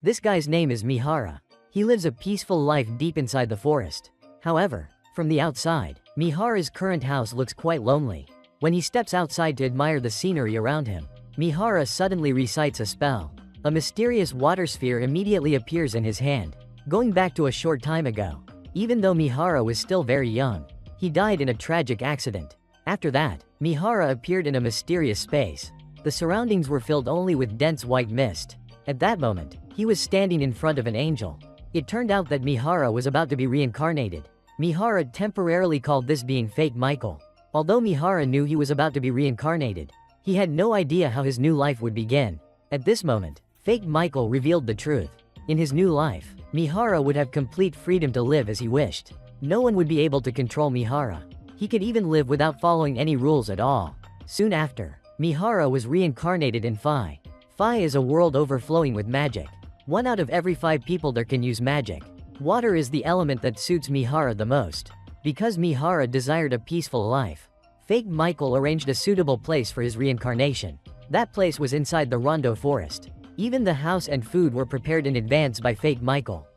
This guy's name is Mihara. He lives a peaceful life deep inside the forest. However, from the outside, Mihara's current house looks quite lonely. When he steps outside to admire the scenery around him, Mihara suddenly recites a spell. A mysterious water sphere immediately appears in his hand. Going back to a short time ago, even though Mihara was still very young, he died in a tragic accident. After that, Mihara appeared in a mysterious space. The surroundings were filled only with dense white mist. At that moment, he was standing in front of an angel. It turned out that Mihara was about to be reincarnated. Mihara temporarily called this being Fake Michael. Although Mihara knew he was about to be reincarnated, he had no idea how his new life would begin. At this moment, Fake Michael revealed the truth. In his new life, Mihara would have complete freedom to live as he wished. No one would be able to control Mihara. He could even live without following any rules at all. Soon after, Mihara was reincarnated in Phi. Phi is a world overflowing with magic. 1 out of every 5 people there can use magic. Water is the element that suits Mihara the most. Because Mihara desired a peaceful life, Fake Michael arranged a suitable place for his reincarnation. That place was inside the Rondo forest. Even the house and food were prepared in advance by Fake Michael.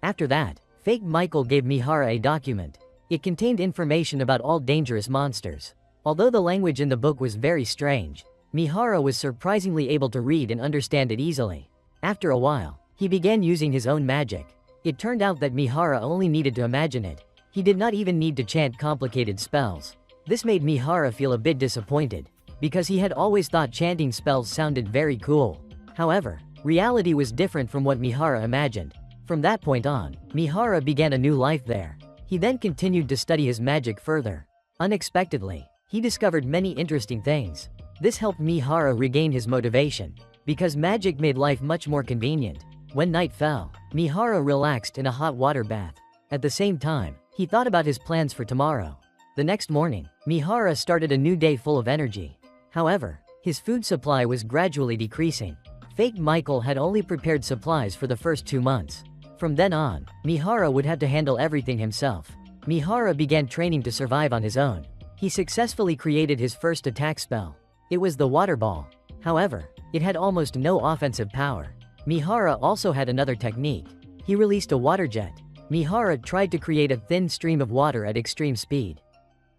After that, Fake Michael gave Mihara a document. It contained information about all dangerous monsters. Although the language in the book was very strange, Mihara was surprisingly able to read and understand it easily. After a while, he began using his own magic. It turned out that Mihara only needed to imagine it. He did not even need to chant complicated spells. This made Mihara feel a bit disappointed, because he had always thought chanting spells sounded very cool. However, reality was different from what Mihara imagined. From that point on, Mihara began a new life there. He then continued to study his magic further. Unexpectedly, he discovered many interesting things. This helped Mihara regain his motivation, because magic made life much more convenient. When night fell, Mihara relaxed in a hot water bath. At the same time, he thought about his plans for tomorrow. The next morning, Mihara started a new day full of energy. However, his food supply was gradually decreasing. Fake Michael had only prepared supplies for the first 2 months. From then on, Mihara would have to handle everything himself. Mihara began training to survive on his own. He successfully created his first attack spell. It was the water ball. However, it had almost no offensive power. Mihara also had another technique. He released a water jet. Mihara tried to create a thin stream of water at extreme speed.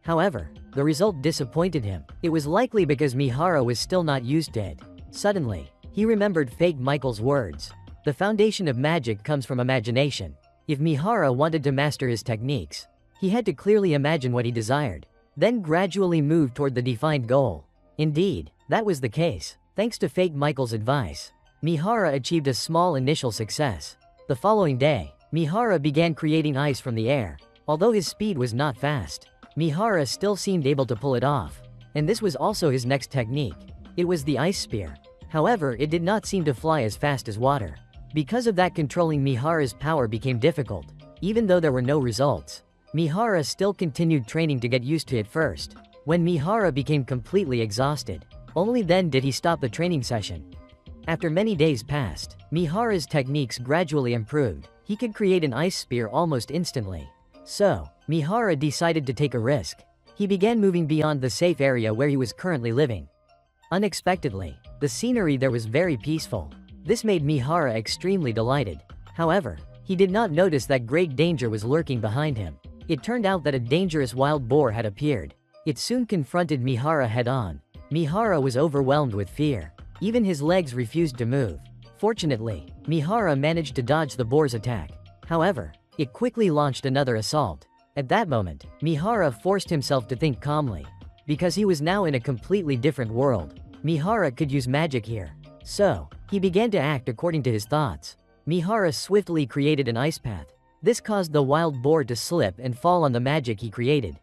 However, the result disappointed him. It was likely because Mihara was still not used to it. Suddenly, he remembered Fake Michael's words. The foundation of magic comes from imagination. If Mihara wanted to master his techniques, he had to clearly imagine what he desired, then gradually move toward the defined goal. Indeed, that was the case. Thanks to Fake Michael's advice, Mihara achieved a small initial success. The following day, Mihara began creating ice from the air. Although his speed was not fast, Mihara still seemed able to pull it off. And this was also his next technique. It was the ice spear. However, it did not seem to fly as fast as water. Because of that, controlling Mihara's power became difficult. Even though there were no results, Mihara still continued training to get used to it first. When Mihara became completely exhausted, only then did he stop the training session. After many days passed, Mihara's techniques gradually improved. He could create an ice spear almost instantly. So, Mihara decided to take a risk. He began moving beyond the safe area where he was currently living. Unexpectedly, the scenery there was very peaceful. This made Mihara extremely delighted. However, he did not notice that great danger was lurking behind him. It turned out that a dangerous wild boar had appeared. It soon confronted Mihara head-on. Mihara was overwhelmed with fear. Even his legs refused to move. Fortunately, Mihara managed to dodge the boar's attack. However, it quickly launched another assault. At that moment, Mihara forced himself to think calmly. Because he was now in a completely different world, Mihara could use magic here. So, he began to act according to his thoughts. Mihara swiftly created an ice path. This caused the wild boar to slip and fall on the magic he created.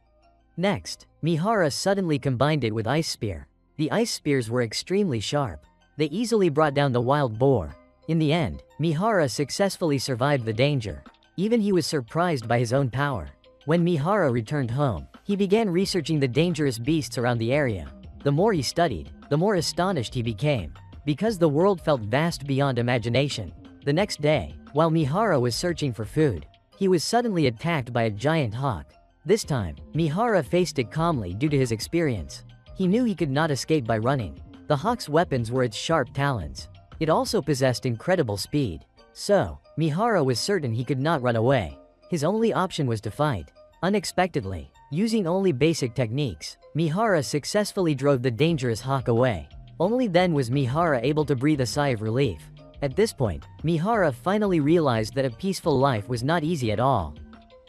Next, Mihara suddenly combined it with ice spear. The ice spears were extremely sharp. They easily brought down the wild boar. In the end, Mihara successfully survived the danger. Even he was surprised by his own power. When Mihara returned home, he began researching the dangerous beasts around the area. The more he studied, the more astonished he became. Because the world felt vast beyond imagination. The next day, while Mihara was searching for food, he was suddenly attacked by a giant hawk. This time, Mihara faced it calmly due to his experience. He knew he could not escape by running. The hawk's weapons were its sharp talons. It also possessed incredible speed. So, Mihara was certain he could not run away. His only option was to fight. Unexpectedly, using only basic techniques, Mihara successfully drove the dangerous hawk away. Only then was Mihara able to breathe a sigh of relief. At this point, Mihara finally realized that a peaceful life was not easy at all.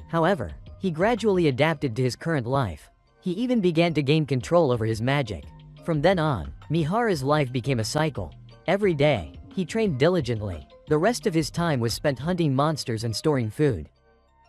However, he gradually adapted to his current life. He even began to gain control over his magic. From then on, Mihara's life became a cycle. Every day, he trained diligently. The rest of his time was spent hunting monsters and storing food.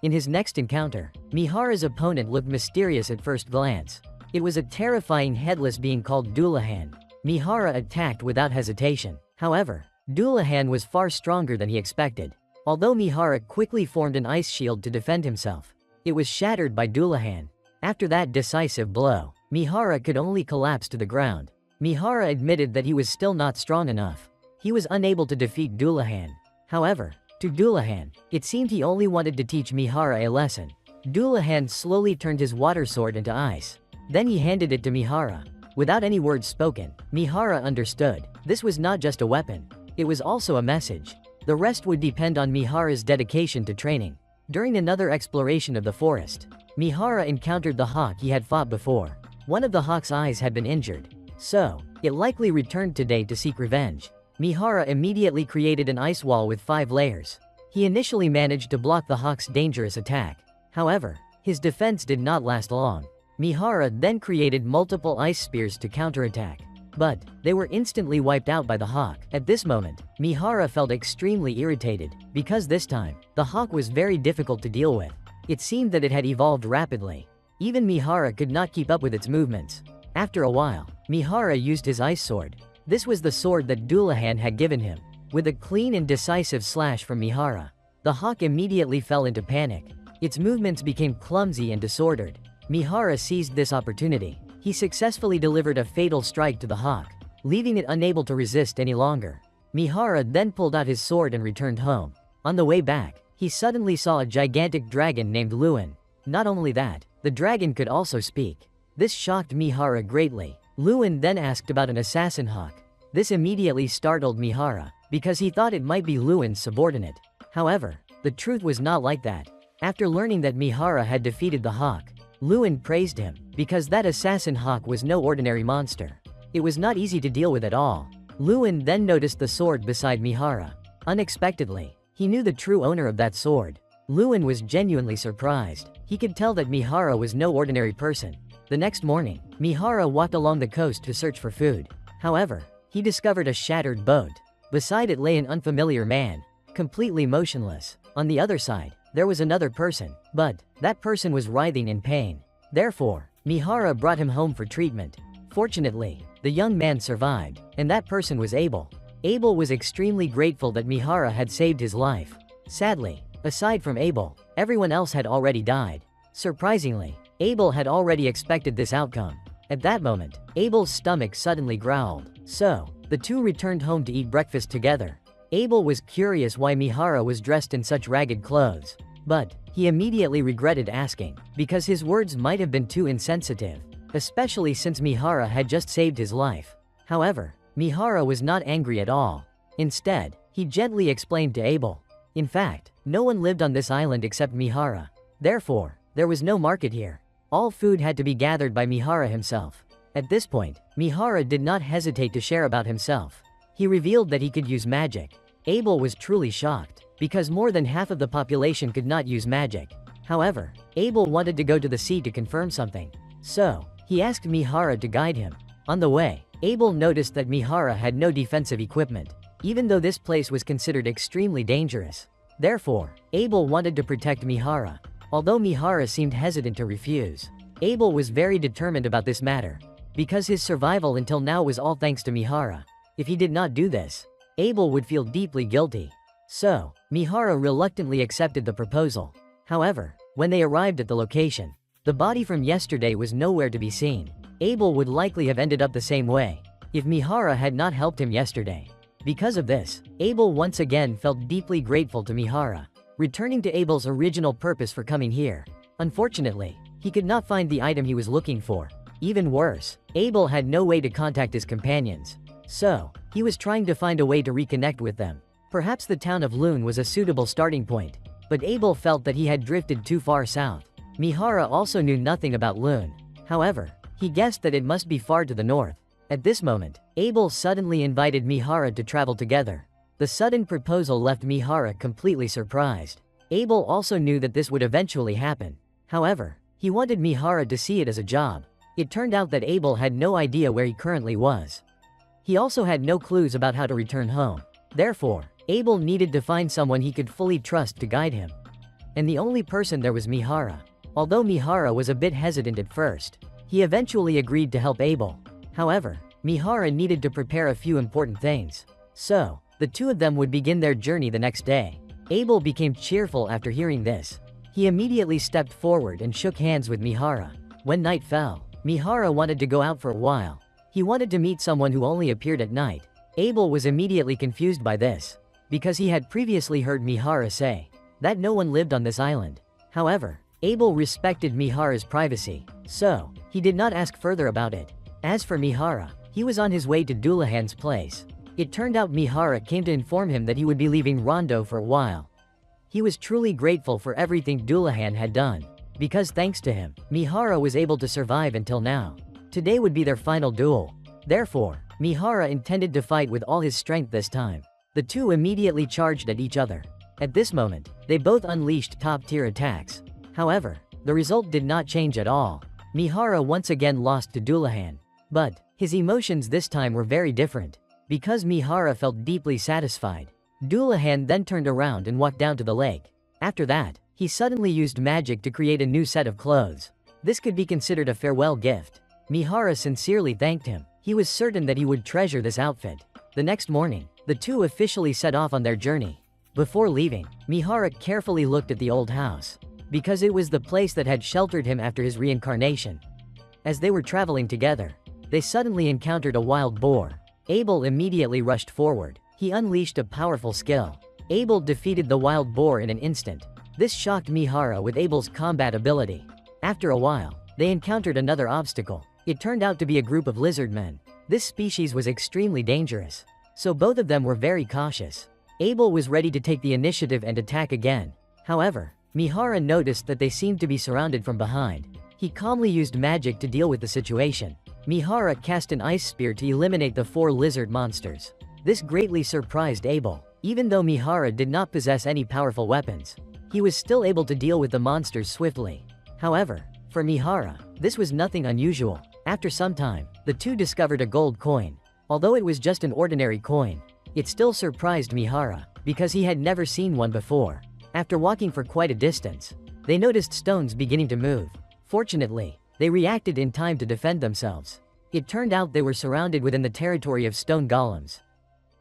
In his next encounter, Mihara's opponent looked mysterious at first glance. It was a terrifying headless being called Dullahan. Mihara attacked without hesitation. However, Dullahan was far stronger than he expected. Although Mihara quickly formed an ice shield to defend himself, it was shattered by Dullahan. After that decisive blow, Mihara could only collapse to the ground. Mihara admitted that he was still not strong enough. He was unable to defeat Dullahan. However, to Dullahan, it seemed he only wanted to teach Mihara a lesson. Dullahan slowly turned his water sword into ice. Then he handed it to Mihara. Without any words spoken, Mihara understood. This was not just a weapon. It was also a message. The rest would depend on Mihara's dedication to training. During another exploration of the forest, Mihara encountered the hawk he had fought before. One of the hawk's eyes had been injured, so it likely returned today to seek revenge. Mihara immediately created an ice wall with 5 layers. He initially managed to block the hawk's dangerous attack. However, his defense did not last long. Mihara then created multiple ice spears to counterattack, but they were instantly wiped out by the hawk. At this moment, Mihara felt extremely irritated, because this time, the hawk was very difficult to deal with. It seemed that it had evolved rapidly. Even Mihara could not keep up with its movements. After a while, Mihara used his ice sword. This was the sword that Dullahan had given him. With a clean and decisive slash from Mihara, the hawk immediately fell into panic. Its movements became clumsy and disordered. Mihara seized this opportunity. He successfully delivered a fatal strike to the hawk, leaving it unable to resist any longer. Mihara then pulled out his sword and returned home. On the way back, he suddenly saw a gigantic dragon named Lewin. Not only that, the dragon could also speak. This shocked Mihara greatly. Lewin then asked about an assassin hawk. This immediately startled Mihara, because he thought it might be Lewin's subordinate. However, the truth was not like that. After learning that Mihara had defeated the hawk, Lewin praised him, because that assassin hawk was no ordinary monster. It was not easy to deal with at all. Lewin then noticed the sword beside Mihara. Unexpectedly, he knew the true owner of that sword. Lewin was genuinely surprised. He could tell that Mihara was no ordinary person. The next morning, Mihara walked along the coast to search for food. However, he discovered a shattered boat. Beside it lay an unfamiliar man, completely motionless. On the other side, there was another person, but that person was writhing in pain. Therefore, Mihara brought him home for treatment. Fortunately, the young man survived, and that person was Abel. Abel was extremely grateful that Mihara had saved his life. Sadly, aside from Abel, everyone else had already died. Surprisingly, Abel had already expected this outcome. At that moment, Abel's stomach suddenly growled. So, the two returned home to eat breakfast together. Abel was curious why Mihara was dressed in such ragged clothes. But he immediately regretted asking, because his words might have been too insensitive, especially since Mihara had just saved his life. However, Mihara was not angry at all. Instead, he gently explained to Abel. In fact, no one lived on this island except Mihara. Therefore, there was no market here. All food had to be gathered by Mihara himself. At this point, Mihara did not hesitate to share about himself. He revealed that he could use magic. Abel was truly shocked, because more than half of the population could not use magic. However, Abel wanted to go to the sea to confirm something. So, he asked Mihara to guide him. On the way, Abel noticed that Mihara had no defensive equipment, even though this place was considered extremely dangerous. Therefore, Abel wanted to protect Mihara. Although Mihara seemed hesitant to refuse, Abel was very determined about this matter, because his survival until now was all thanks to Mihara. If he did not do this, Abel would feel deeply guilty. So, Mihara reluctantly accepted the proposal. However, when they arrived at the location, the body from yesterday was nowhere to be seen. Abel would likely have ended up the same way, if Mihara had not helped him yesterday. Because of this, Abel once again felt deeply grateful to Mihara, returning to Abel's original purpose for coming here. Unfortunately, he could not find the item he was looking for. Even worse, Abel had no way to contact his companions. So, he was trying to find a way to reconnect with them. Perhaps the town of Loon was a suitable starting point, but Abel felt that he had drifted too far south. Mihara also knew nothing about Loon. However, he guessed that it must be far to the north. At this moment, Abel suddenly invited Mihara to travel together. The sudden proposal left Mihara completely surprised. Abel also knew that this would eventually happen. However, he wanted Mihara to see it as a job. It turned out that Abel had no idea where he currently was. He also had no clues about how to return home. Therefore, Abel needed to find someone he could fully trust to guide him. And the only person there was Mihara. Although Mihara was a bit hesitant at first, he eventually agreed to help Abel. However, Mihara needed to prepare a few important things. So, the two of them would begin their journey the next day. Abel became cheerful after hearing this. He immediately stepped forward and shook hands with Mihara. When night fell, Mihara wanted to go out for a while. He wanted to meet someone who only appeared at night. Abel was immediately confused by this, because he had previously heard Mihara say that no one lived on this island. However, Abel respected Mihara's privacy, so he did not ask further about it. As for Mihara, he was on his way to Dullahan's place. It turned out Mihara came to inform him that he would be leaving Rondo for a while. He was truly grateful for everything Dullahan had done, because thanks to him, Mihara was able to survive until now. Today would be their final duel. Therefore, Mihara intended to fight with all his strength this time. The two immediately charged at each other. At this moment, they both unleashed top-tier attacks. However, the result did not change at all. Mihara once again lost to Dullahan. But his emotions this time were very different. Because Mihara felt deeply satisfied, Dullahan then turned around and walked down to the lake. After that, he suddenly used magic to create a new set of clothes. This could be considered a farewell gift. Mihara sincerely thanked him. He was certain that he would treasure this outfit. The next morning, the two officially set off on their journey. Before leaving, Mihara carefully looked at the old house, because it was the place that had sheltered him after his reincarnation. As they were traveling together, they suddenly encountered a wild boar. Abel immediately rushed forward. He unleashed a powerful skill. Abel defeated the wild boar in an instant. This shocked Mihara with Abel's combat ability. After a while, they encountered another obstacle. It turned out to be a group of lizard men. This species was extremely dangerous, so both of them were very cautious. Abel was ready to take the initiative and attack again. However, Mihara noticed that they seemed to be surrounded from behind. He calmly used magic to deal with the situation. Mihara cast an ice spear to eliminate the 4 lizard monsters. This greatly surprised Abel. Even though Mihara did not possess any powerful weapons, he was still able to deal with the monsters swiftly. However, for Mihara, this was nothing unusual. After some time, the two discovered a gold coin. Although it was just an ordinary coin, it still surprised Mihara, because he had never seen one before. After walking for quite a distance, they noticed stones beginning to move. Fortunately, they reacted in time to defend themselves. It turned out they were surrounded within the territory of stone golems.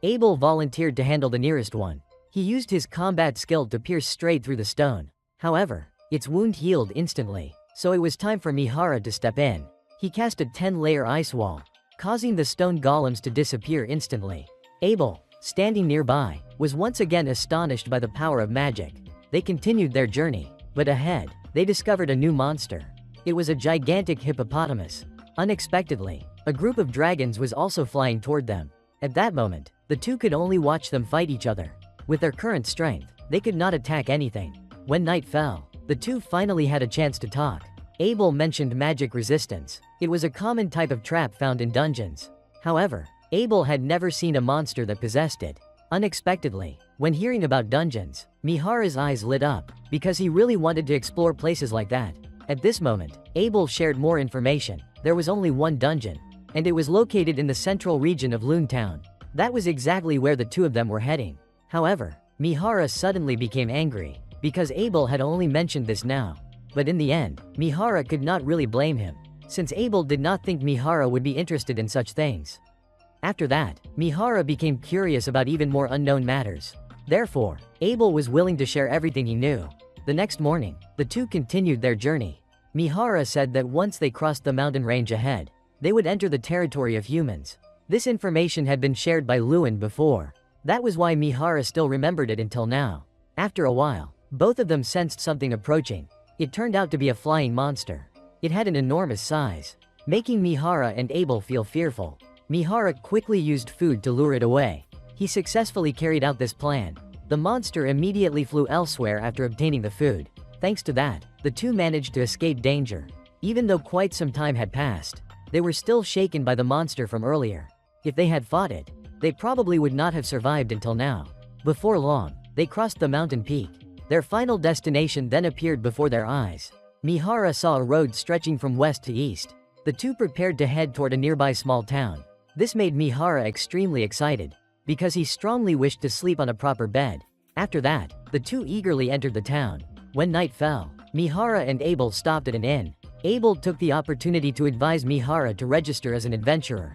Abel volunteered to handle the nearest one. He used his combat skill to pierce straight through the stone. However, its wound healed instantly, so it was time for Mihara to step in. He cast a 10-layer ice wall, causing the stone golems to disappear instantly. Abel, standing nearby, was once again astonished by the power of magic. They continued their journey, but ahead, they discovered a new monster. It was a gigantic hippopotamus. Unexpectedly, a group of dragons was also flying toward them. At that moment, the two could only watch them fight each other. With their current strength, they could not attack anything. When night fell, the two finally had a chance to talk. Abel mentioned magic resistance. It was a common type of trap found in dungeons. However, Abel had never seen a monster that possessed it. Unexpectedly, when hearing about dungeons, Mihara's eyes lit up, because he really wanted to explore places like that. At this moment, Abel shared more information. There was only one dungeon, and it was located in the central region of Loon Town. That was exactly where the two of them were heading. However, Mihara suddenly became angry, because Abel had only mentioned this now. But in the end, Mihara could not really blame him, since Abel did not think Mihara would be interested in such things. After that, Mihara became curious about even more unknown matters. Therefore, Abel was willing to share everything he knew. The next morning, the two continued their journey. Mihara said that once they crossed the mountain range ahead, they would enter the territory of humans. This information had been shared by Lewin before. That was why Mihara still remembered it until now. After a while, both of them sensed something approaching. It turned out to be a flying monster. It had an enormous size, making Mihara and Abel feel fearful. Mihara quickly used food to lure it away. He successfully carried out this plan. The monster immediately flew elsewhere after obtaining the food. Thanks to that, the two managed to escape danger. Even though quite some time had passed, they were still shaken by the monster from earlier. If they had fought it, they probably would not have survived until now. Before long, they crossed the mountain peak. Their final destination then appeared before their eyes. Mihara saw a road stretching from west to east. The two prepared to head toward a nearby small town. This made Mihara extremely excited, because he strongly wished to sleep on a proper bed. After that, the two eagerly entered the town. When night fell, Mihara and Abel stopped at an inn. Abel took the opportunity to advise Mihara to register as an adventurer.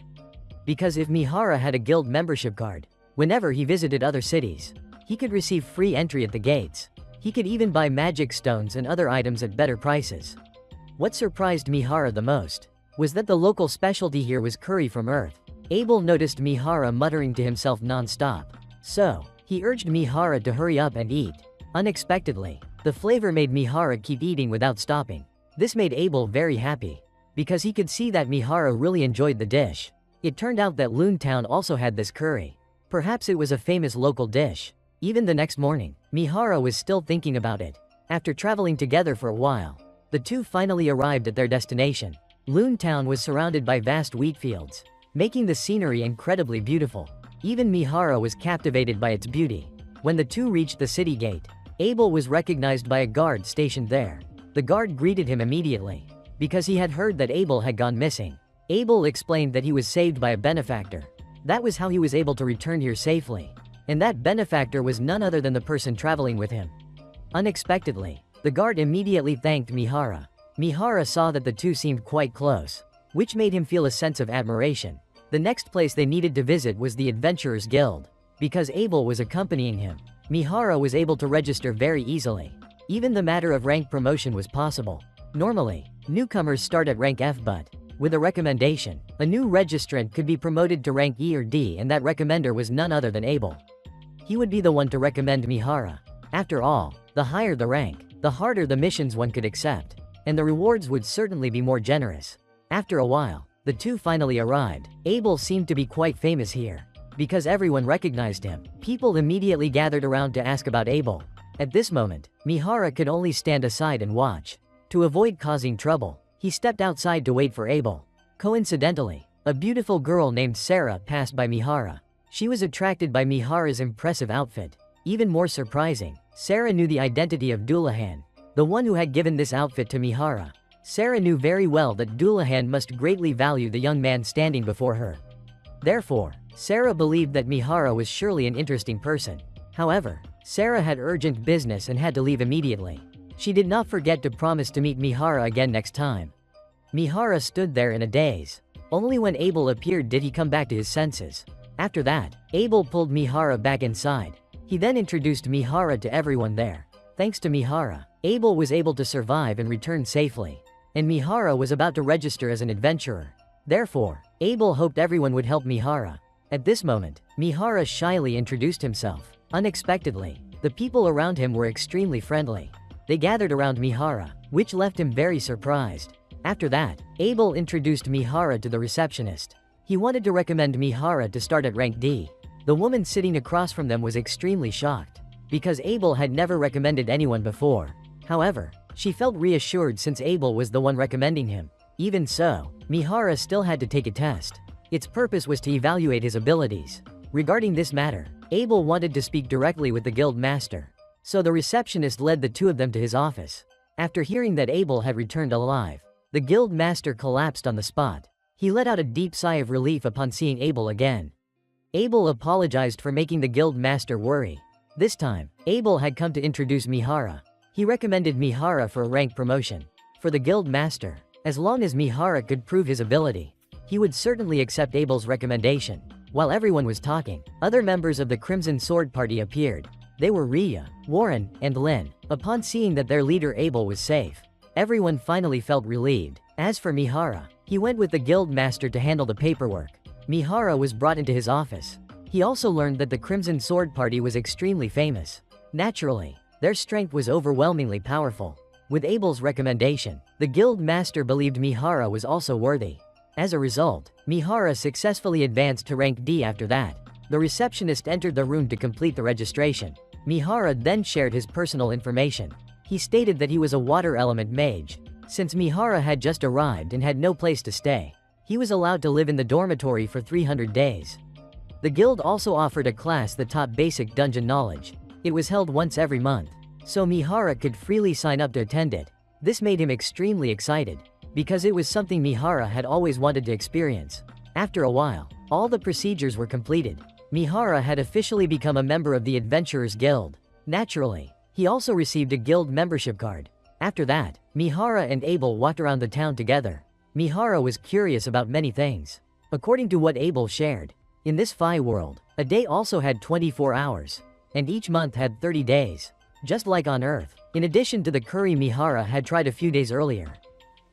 Because if Mihara had a guild membership card, whenever he visited other cities, he could receive free entry at the gates. He could even buy magic stones and other items at better prices. What surprised Mihara the most was that the local specialty here was curry from earth. Abel noticed Mihara muttering to himself non-stop. So, he urged Mihara to hurry up and eat. Unexpectedly, the flavor made Mihara keep eating without stopping. This made Abel very happy, because he could see that Mihara really enjoyed the dish. It turned out that Loon Town also had this curry. Perhaps it was a famous local dish. Even the next morning, Mihara was still thinking about it. After traveling together for a while, the two finally arrived at their destination. Loon Town was surrounded by vast wheat fields, making the scenery incredibly beautiful. Even Mihara was captivated by its beauty. When the two reached the city gate, Abel was recognized by a guard stationed there. The guard greeted him immediately, because he had heard that Abel had gone missing. Abel explained that he was saved by a benefactor. That was how he was able to return here safely. And that benefactor was none other than the person traveling with him. Unexpectedly, the guard immediately thanked Mihara. Mihara saw that the two seemed quite close, which made him feel a sense of admiration. The next place they needed to visit was the Adventurers Guild. Because Abel was accompanying him, Mihara was able to register very easily. Even the matter of rank promotion was possible. Normally, newcomers start at rank F, but with a recommendation, a new registrant could be promoted to rank E or D, and that recommender was none other than Abel. He would be the one to recommend Mihara. After all, the higher the rank, the harder the missions one could accept, and the rewards would certainly be more generous. After a while, the two finally arrived. Abel seemed to be quite famous here. Because everyone recognized him, people immediately gathered around to ask about Abel. At this moment, Mihara could only stand aside and watch. To avoid causing trouble, he stepped outside to wait for Abel. Coincidentally, a beautiful girl named Sarah passed by Mihara. She was attracted by Mihara's impressive outfit. Even more surprising, Sarah knew the identity of Dullahan, the one who had given this outfit to Mihara. Sarah knew very well that Dullahan must greatly value the young man standing before her. Therefore, Sarah believed that Mihara was surely an interesting person. However, Sarah had urgent business and had to leave immediately. She did not forget to promise to meet Mihara again next time. Mihara stood there in a daze. Only when Abel appeared did he come back to his senses. After that, Abel pulled Mihara back inside. He then introduced Mihara to everyone there. Thanks to Mihara, Abel was able to survive and return safely. And Mihara was about to register as an adventurer. Therefore, Abel hoped everyone would help Mihara. At this moment, Mihara shyly introduced himself. Unexpectedly, the people around him were extremely friendly. They gathered around Mihara, which left him very surprised. After that, Abel introduced Mihara to the receptionist. He wanted to recommend Mihara to start at rank D. The woman sitting across from them was extremely shocked, because Abel had never recommended anyone before. However, she felt reassured since Abel was the one recommending him. Even so, Mihara still had to take a test. Its purpose was to evaluate his abilities. Regarding this matter, Abel wanted to speak directly with the guild master. So the receptionist led the two of them to his office. After hearing that Abel had returned alive, the guild master collapsed on the spot. He let out a deep sigh of relief upon seeing Abel again. Abel apologized for making the guild master worry. This time, Abel had come to introduce Mihara. He recommended Mihara for a rank promotion. For the guild master, as long as Mihara could prove his ability, he would certainly accept Abel's recommendation. While everyone was talking, other members of the Crimson Sword Party appeared. They were Rhea, Warren, and Lynn. Upon seeing that their leader Abel was safe, everyone finally felt relieved. As for Mihara, he went with the guild master to handle the paperwork. Mihara was brought into his office. He also learned that the Crimson Sword Party was extremely famous. Naturally, their strength was overwhelmingly powerful. With Abel's recommendation, the guild master believed Mihara was also worthy. As a result, Mihara successfully advanced to rank D after that. The receptionist entered the room to complete the registration. Mihara then shared his personal information. He stated that he was a water element mage. Since Mihara had just arrived and had no place to stay, he was allowed to live in the dormitory for 300 days. The guild also offered a class that taught basic dungeon knowledge. It was held once every month, so Mihara could freely sign up to attend it. This made him extremely excited, because it was something Mihara had always wanted to experience. After a while, all the procedures were completed. Mihara had officially become a member of the Adventurers Guild. Naturally, he also received a guild membership card. After that, Mihara and Abel walked around the town together. Mihara was curious about many things. According to what Abel shared, in this Phi world, a day also had 24 hours, and each month had 30 days, just like on Earth. In addition to the curry Mihara had tried a few days earlier.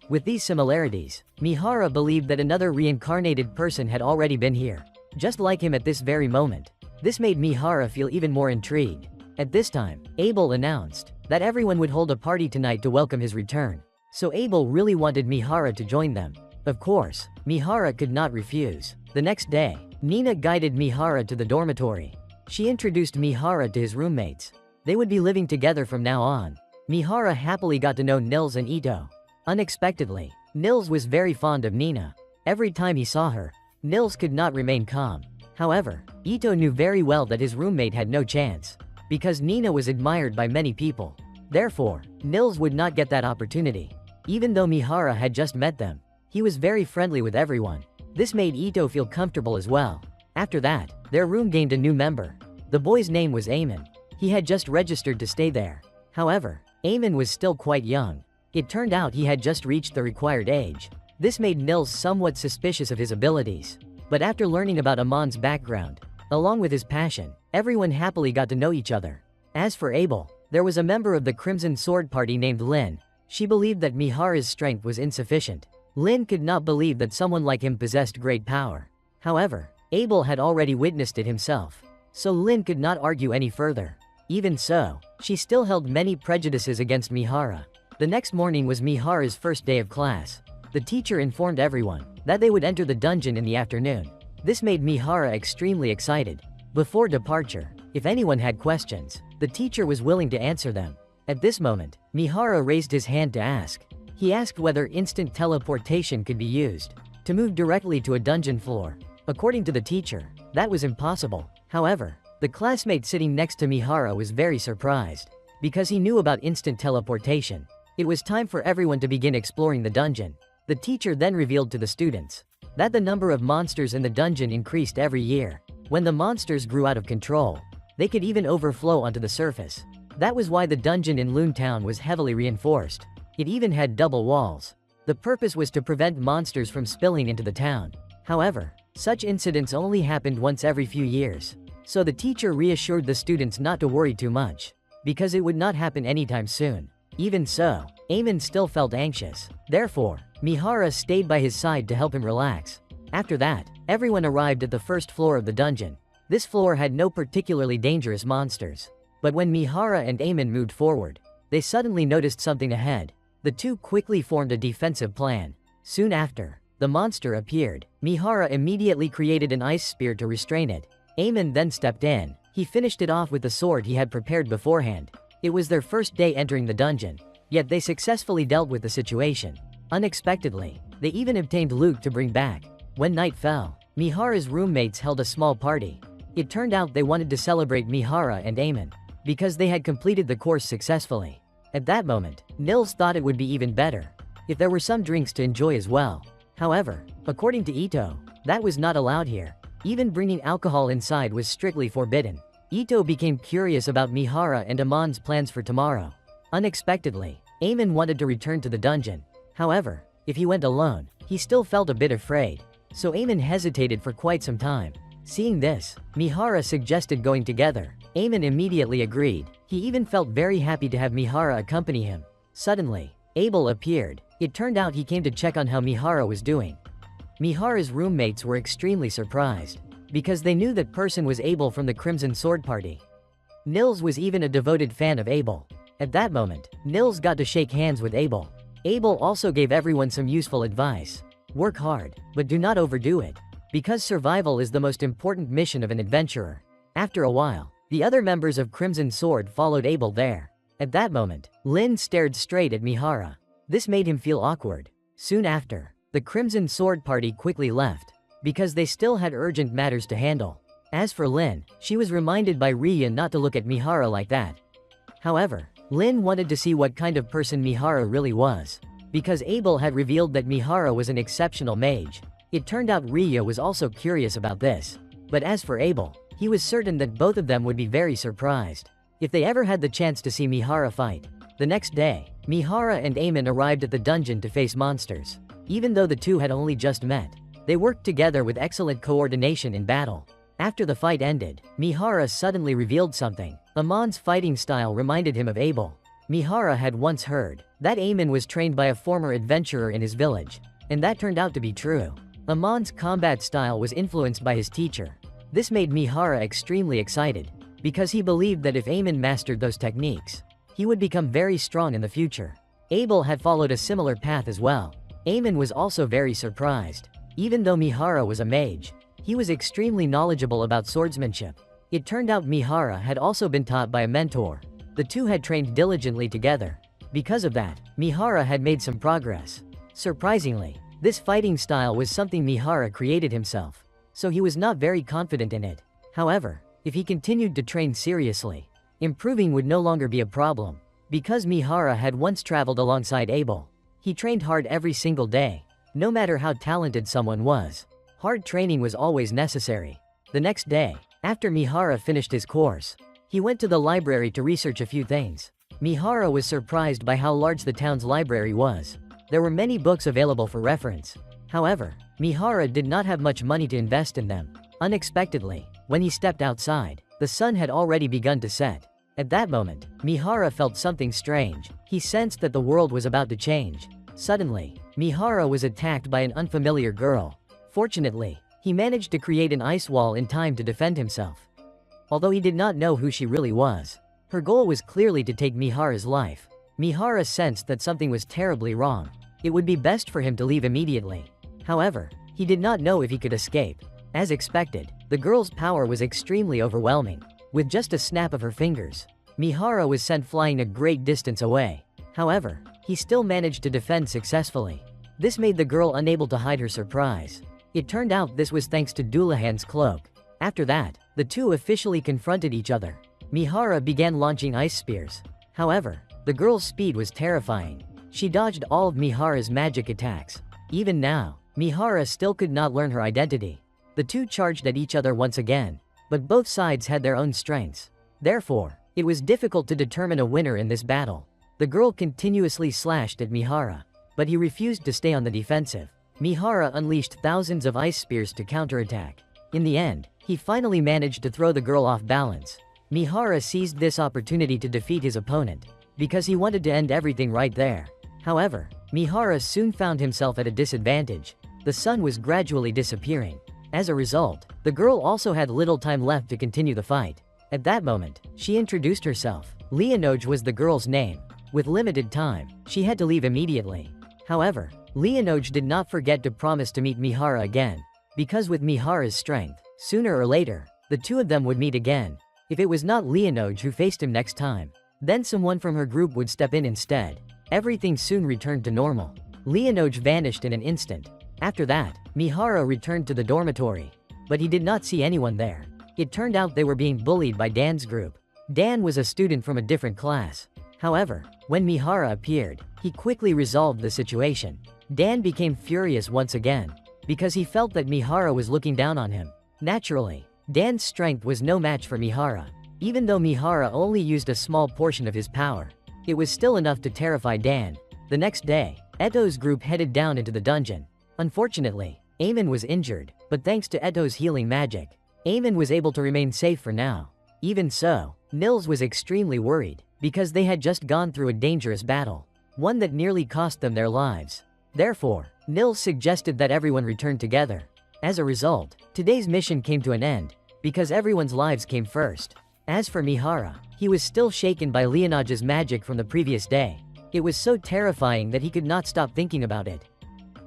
With these similarities, Mihara believed that another reincarnated person had already been here, just like him at this very moment. This made Mihara feel even more intrigued. At this time, Abel announced that everyone would hold a party tonight to welcome his return. So Abel really wanted Mihara to join them. Of course, Mihara could not refuse. The next day, Nina guided Mihara to the dormitory. She introduced Mihara to his roommates. They would be living together from now on. Mihara happily got to know Nils and Ito. Unexpectedly, Nils was very fond of Nina. Every time he saw her, Nils could not remain calm. However, Ito knew very well that his roommate had no chance, because Nina was admired by many people. Therefore, Nils would not get that opportunity. Even though Mihara had just met them, he was very friendly with everyone. This made Ito feel comfortable as well. After that, their room gained a new member. The boy's name was Eamon. He had just registered to stay there. However, Eamon was still quite young. It turned out he had just reached the required age. This made Nils somewhat suspicious of his abilities. But after learning about Amon's background, along with his passion, everyone happily got to know each other. As for Abel, there was a member of the Crimson Sword Party named Lin. She believed that Mihara's strength was insufficient. Lin could not believe that someone like him possessed great power. However, Abel had already witnessed it himself, so Lin could not argue any further. Even so, she still held many prejudices against Mihara. The next morning was Mihara's first day of class. The teacher informed everyone that they would enter the dungeon in the afternoon. This made Mihara extremely excited. Before departure, if anyone had questions, the teacher was willing to answer them. At this moment, Mihara raised his hand to ask. He asked whether instant teleportation could be used to move directly to a dungeon floor. According to the teacher, that was impossible. However, the classmate sitting next to Mihara was very surprised, because he knew about instant teleportation. It was time for everyone to begin exploring the dungeon. The teacher then revealed to the students that the number of monsters in the dungeon increased every year. When the monsters grew out of control, they could even overflow onto the surface. That was why the dungeon in Loon Town was heavily reinforced. It even had double walls. The purpose was to prevent monsters from spilling into the town. However, such incidents only happened once every few years. So the teacher reassured the students not to worry too much, because it would not happen anytime soon. Even so, Eamon still felt anxious. Therefore, Mihara stayed by his side to help him relax. After that, everyone arrived at the first floor of the dungeon. This floor had no particularly dangerous monsters. But when Mihara and Eamon moved forward, they suddenly noticed something ahead. The two quickly formed a defensive plan. Soon after, the monster appeared. Mihara immediately created an ice spear to restrain it. Eamon then stepped in. He finished it off with the sword he had prepared beforehand. It was their first day entering the dungeon, yet they successfully dealt with the situation. Unexpectedly, they even obtained loot to bring back. When night fell, Mihara's roommates held a small party. It turned out they wanted to celebrate Mihara and Eamon, because they had completed the course successfully. At that moment, Nils thought it would be even better if there were some drinks to enjoy as well. However, according to Ito, that was not allowed here. Even bringing alcohol inside was strictly forbidden. Ito became curious about Mihara and Amon's plans for tomorrow. Unexpectedly, Eamon wanted to return to the dungeon. However, if he went alone, he still felt a bit afraid. So Eamon hesitated for quite some time. Seeing this, Mihara suggested going together. Eamon immediately agreed. He even felt very happy to have Mihara accompany him. Suddenly, Abel appeared. It turned out he came to check on how Mihara was doing. Mihara's roommates were extremely surprised, because they knew that person was Abel from the Crimson Sword Party. Nils was even a devoted fan of Abel. At that moment, Nils got to shake hands with Abel. Abel also gave everyone some useful advice. Work hard, but do not overdo it. because survival is the most important mission of an adventurer. After a while, the other members of Crimson Sword followed Abel there. At that moment, Lin stared straight at Mihara. This made him feel awkward. Soon after, the Crimson Sword party quickly left, because they still had urgent matters to handle. As for Lin, she was reminded by Rhea not to look at Mihara like that. However, Lin wanted to see what kind of person Mihara really was, because Abel had revealed that Mihara was an exceptional mage. It turned out Rhea was also curious about this. But as for Abel, he was certain that both of them would be very surprised if they ever had the chance to see Mihara fight. The next day, Mihara and Eamon arrived at the dungeon to face monsters. Even though the two had only just met, they worked together with excellent coordination in battle. After the fight ended, Mihara suddenly revealed something. Amon's fighting style reminded him of Abel. Mihara had once heard that Eamon was trained by a former adventurer in his village, and that turned out to be true. Amon's combat style was influenced by his teacher. This made Mihara extremely excited, because he believed that if Eamon mastered those techniques, he would become very strong in the future. Abel had followed a similar path as well. Eamon was also very surprised. Even though Mihara was a mage, he was extremely knowledgeable about swordsmanship. It turned out Mihara had also been taught by a mentor. The two had trained diligently together. Because of that, Mihara had made some progress. Surprisingly, this fighting style was something Mihara created himself, so he was not very confident in it. However, if he continued to train seriously, improving would no longer be a problem. Because Mihara had once traveled alongside Abel, he trained hard every single day. No matter how talented someone was, hard training was always necessary. The next day, after Mihara finished his course, he went to the library to research a few things. Mihara was surprised by how large the town's library was. There were many books available for reference. However, Mihara did not have much money to invest in them. Unexpectedly, when he stepped outside, the sun had already begun to set. At that moment, Mihara felt something strange. He sensed that the world was about to change. Suddenly, Mihara was attacked by an unfamiliar girl. Fortunately, he managed to create an ice wall in time to defend himself. Although he did not know who she really was, her goal was clearly to take Mihara's life. Mihara sensed that something was terribly wrong. It would be best for him to leave immediately. However, he did not know if he could escape. As expected, the girl's power was extremely overwhelming. With just a snap of her fingers, Mihara was sent flying a great distance away. However, he still managed to defend successfully. This made the girl unable to hide her surprise. It turned out this was thanks to Dullahan's cloak. After that, the two officially confronted each other. Mihara began launching ice spears. However, the girl's speed was terrifying. She dodged all of Mihara's magic attacks. Even now, Mihara still could not learn her identity. The two charged at each other once again, but both sides had their own strengths. Therefore, it was difficult to determine a winner in this battle. The girl continuously slashed at Mihara, but he refused to stay on the defensive. Mihara unleashed thousands of ice spears to counterattack. In the end, he finally managed to throw the girl off balance. Mihara seized this opportunity to defeat his opponent, because he wanted to end everything right there. However, Mihara soon found himself at a disadvantage. The sun was gradually disappearing. As a result, the girl also had little time left to continue the fight. At that moment, she introduced herself. Leonoj was the girl's name. With limited time, she had to leave immediately. However, Leonoj did not forget to promise to meet Mihara again, because with Mihara's strength, sooner or later, the two of them would meet again. If it was not Leonoj who faced him next time, then someone from her group would step in instead. Everything soon returned to normal. Leonoj vanished in an instant. After that, Mihara returned to the dormitory, but he did not see anyone there. It turned out they were being bullied by Dan's group. Dan was a student from a different class. However, when Mihara appeared, he quickly resolved the situation. Dan became furious once again, because he felt that Mihara was looking down on him. Naturally, Dan's strength was no match for Mihara. Even though Mihara only used a small portion of his power, it was still enough to terrify Dan. The next day, Eto's group headed down into the dungeon. Unfortunately, Eamon was injured, but thanks to Eto's healing magic, Eamon was able to remain safe for now. Even so, Nils was extremely worried, because they had just gone through a dangerous battle, one that nearly cost them their lives. Therefore, Nils suggested that everyone return together. As a result, today's mission came to an end, because everyone's lives came first. As for Mihara, he was still shaken by Leonoj's magic from the previous day. It was so terrifying that he could not stop thinking about it.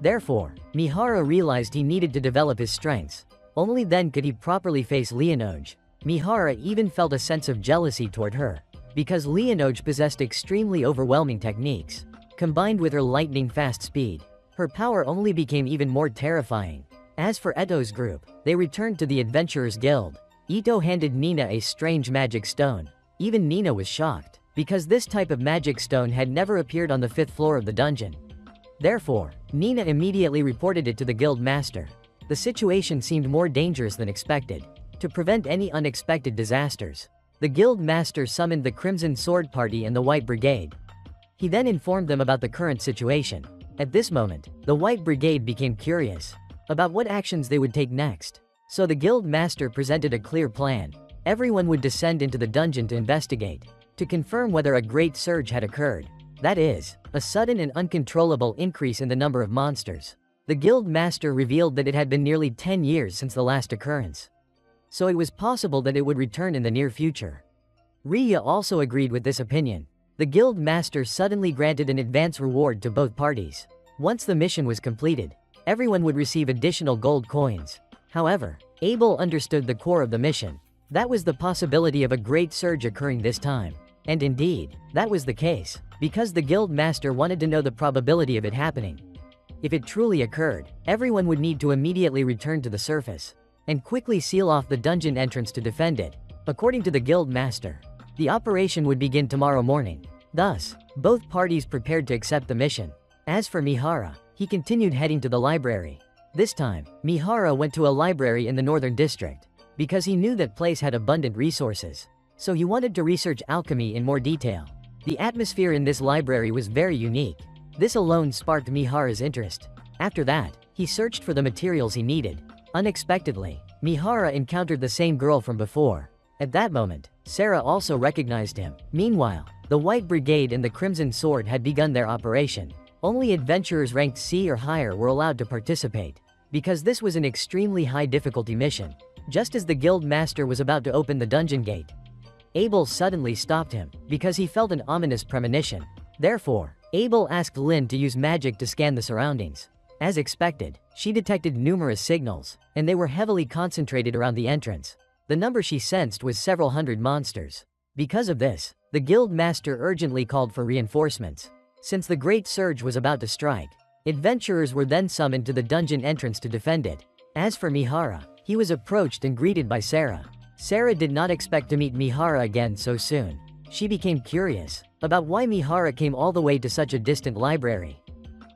Therefore, Mihara realized he needed to develop his strengths. Only then could he properly face Leonoj. Mihara even felt a sense of jealousy toward her, because Leonoj possessed extremely overwhelming techniques. Combined with her lightning-fast speed, her power only became even more terrifying. As for Eto's group, they returned to the Adventurers Guild. Ito handed Nina a strange magic stone. Even Nina was shocked, because this type of magic stone had never appeared on the 5th floor of the dungeon. Therefore, Nina immediately reported it to the guild master. The situation seemed more dangerous than expected. To prevent any unexpected disasters, the guild master summoned the Crimson Sword Party and the White Brigade. He then informed them about the current situation. At this moment, the White Brigade became curious about what actions they would take next. So the guild master presented a clear plan. Everyone would descend into the dungeon to investigate, to confirm whether a great surge had occurred. That is, a sudden and uncontrollable increase in the number of monsters. The guild master revealed that it had been nearly 10 years since the last occurrence, so it was possible that it would return in the near future. Rhea also agreed with this opinion. The guild master suddenly granted an advance reward to both parties. Once the mission was completed, everyone would receive additional gold coins. However, Abel understood the core of the mission. That was the possibility of a great surge occurring this time. And indeed, that was the case, because the guild master wanted to know the probability of it happening. If it truly occurred, everyone would need to immediately return to the surface and quickly seal off the dungeon entrance to defend it. According to the guild master, the operation would begin tomorrow morning. Thus, both parties prepared to accept the mission. As for Mihara, he continued heading to the library. This time, Mihara went to a library in the northern district, because he knew that place had abundant resources. So he wanted to research alchemy in more detail. The atmosphere in this library was very unique. This alone sparked Mihara's interest. After that, he searched for the materials he needed. Unexpectedly, Mihara encountered the same girl from before. At that moment, Sarah also recognized him. Meanwhile, the White Brigade and the Crimson Sword had begun their operation. Only adventurers ranked C or higher were allowed to participate, because this was an extremely high difficulty mission. Just as the guild master was about to open the dungeon gate, Abel suddenly stopped him, because he felt an ominous premonition. Therefore, Abel asked Lynn to use magic to scan the surroundings. As expected, she detected numerous signals, and they were heavily concentrated around the entrance. The number she sensed was several hundred monsters. Because of this, the guild master urgently called for reinforcements. Since the great surge was about to strike, adventurers were then summoned to the dungeon entrance to defend it. As for Mihara, he was approached and greeted by Sarah. Sarah did not expect to meet Mihara again so soon. She became curious about why Mihara came all the way to such a distant library.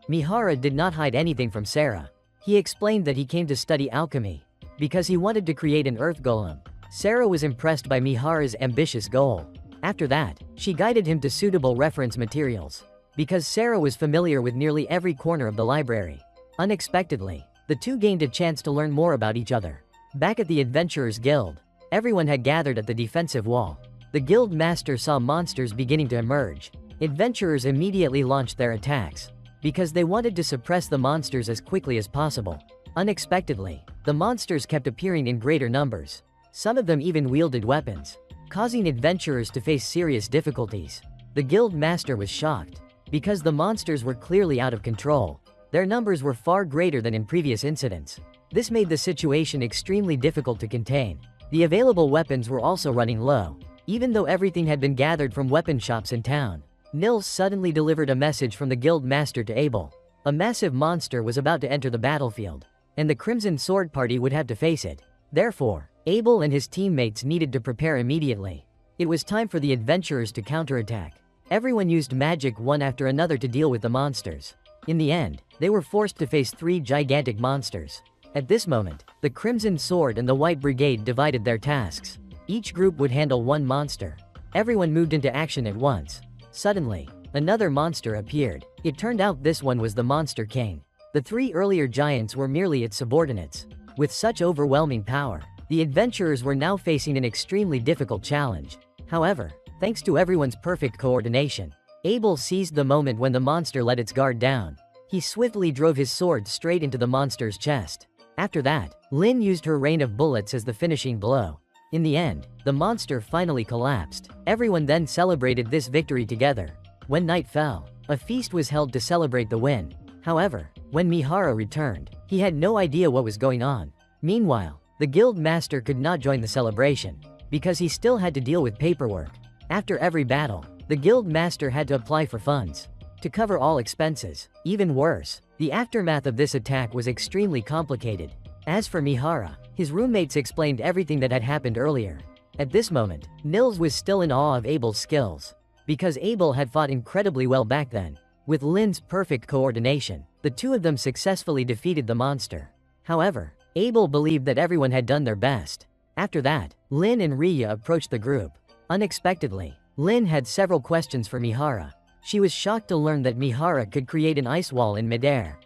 Mihara did not hide anything from Sarah. He explained that he came to study alchemy because he wanted to create an earth golem. Sarah was impressed by Mihara's ambitious goal. After that, she guided him to suitable reference materials, because Sarah was familiar with nearly every corner of the library. Unexpectedly, the two gained a chance to learn more about each other. Back at the Adventurers Guild, everyone had gathered at the defensive wall. The guild master saw monsters beginning to emerge. Adventurers immediately launched their attacks, because they wanted to suppress the monsters as quickly as possible. Unexpectedly, the monsters kept appearing in greater numbers. Some of them even wielded weapons, causing adventurers to face serious difficulties. The guild master was shocked, because the monsters were clearly out of control. Their numbers were far greater than in previous incidents. This made the situation extremely difficult to contain. The available weapons were also running low. Even though everything had been gathered from weapon shops in town, Nils suddenly delivered a message from the guild master to Abel. A massive monster was about to enter the battlefield, and the Crimson Sword Party would have to face it. Therefore, Abel and his teammates needed to prepare immediately. It was time for the adventurers to counterattack. Everyone used magic one after another to deal with the monsters. In the end, they were forced to face 3 gigantic monsters. At this moment, the Crimson Sword and the White Brigade divided their tasks. Each group would handle 1 monster. Everyone moved into action at once. Suddenly, another monster appeared. It turned out this one was the Monster King. The 3 earlier giants were merely its subordinates. With such overwhelming power, the adventurers were now facing an extremely difficult challenge. However, thanks to everyone's perfect coordination, Abel seized the moment when the monster let its guard down. He swiftly drove his sword straight into the monster's chest. After that, Lynn used her rain of bullets as the finishing blow. In the end, the monster finally collapsed. Everyone then celebrated this victory together. When night fell, a feast was held to celebrate the win. However, When Mihara returned, he had no idea what was going on. Meanwhile, the guild master could not join the celebration because he still had to deal with paperwork. After every battle, the guild master had to apply for funds to cover all expenses. Even worse, the aftermath of this attack was extremely complicated. As for Mihara, his roommates explained everything that had happened earlier. At this moment, Nils was still in awe of Abel's skills, because Abel had fought incredibly well back then. With Lin's perfect coordination, the two of them successfully defeated the monster. However, Abel believed that everyone had done their best. After that, Lin and Rhea approached the group. Unexpectedly, Lin had several questions for Mihara. She was shocked to learn that Mihara could create an ice wall in midair.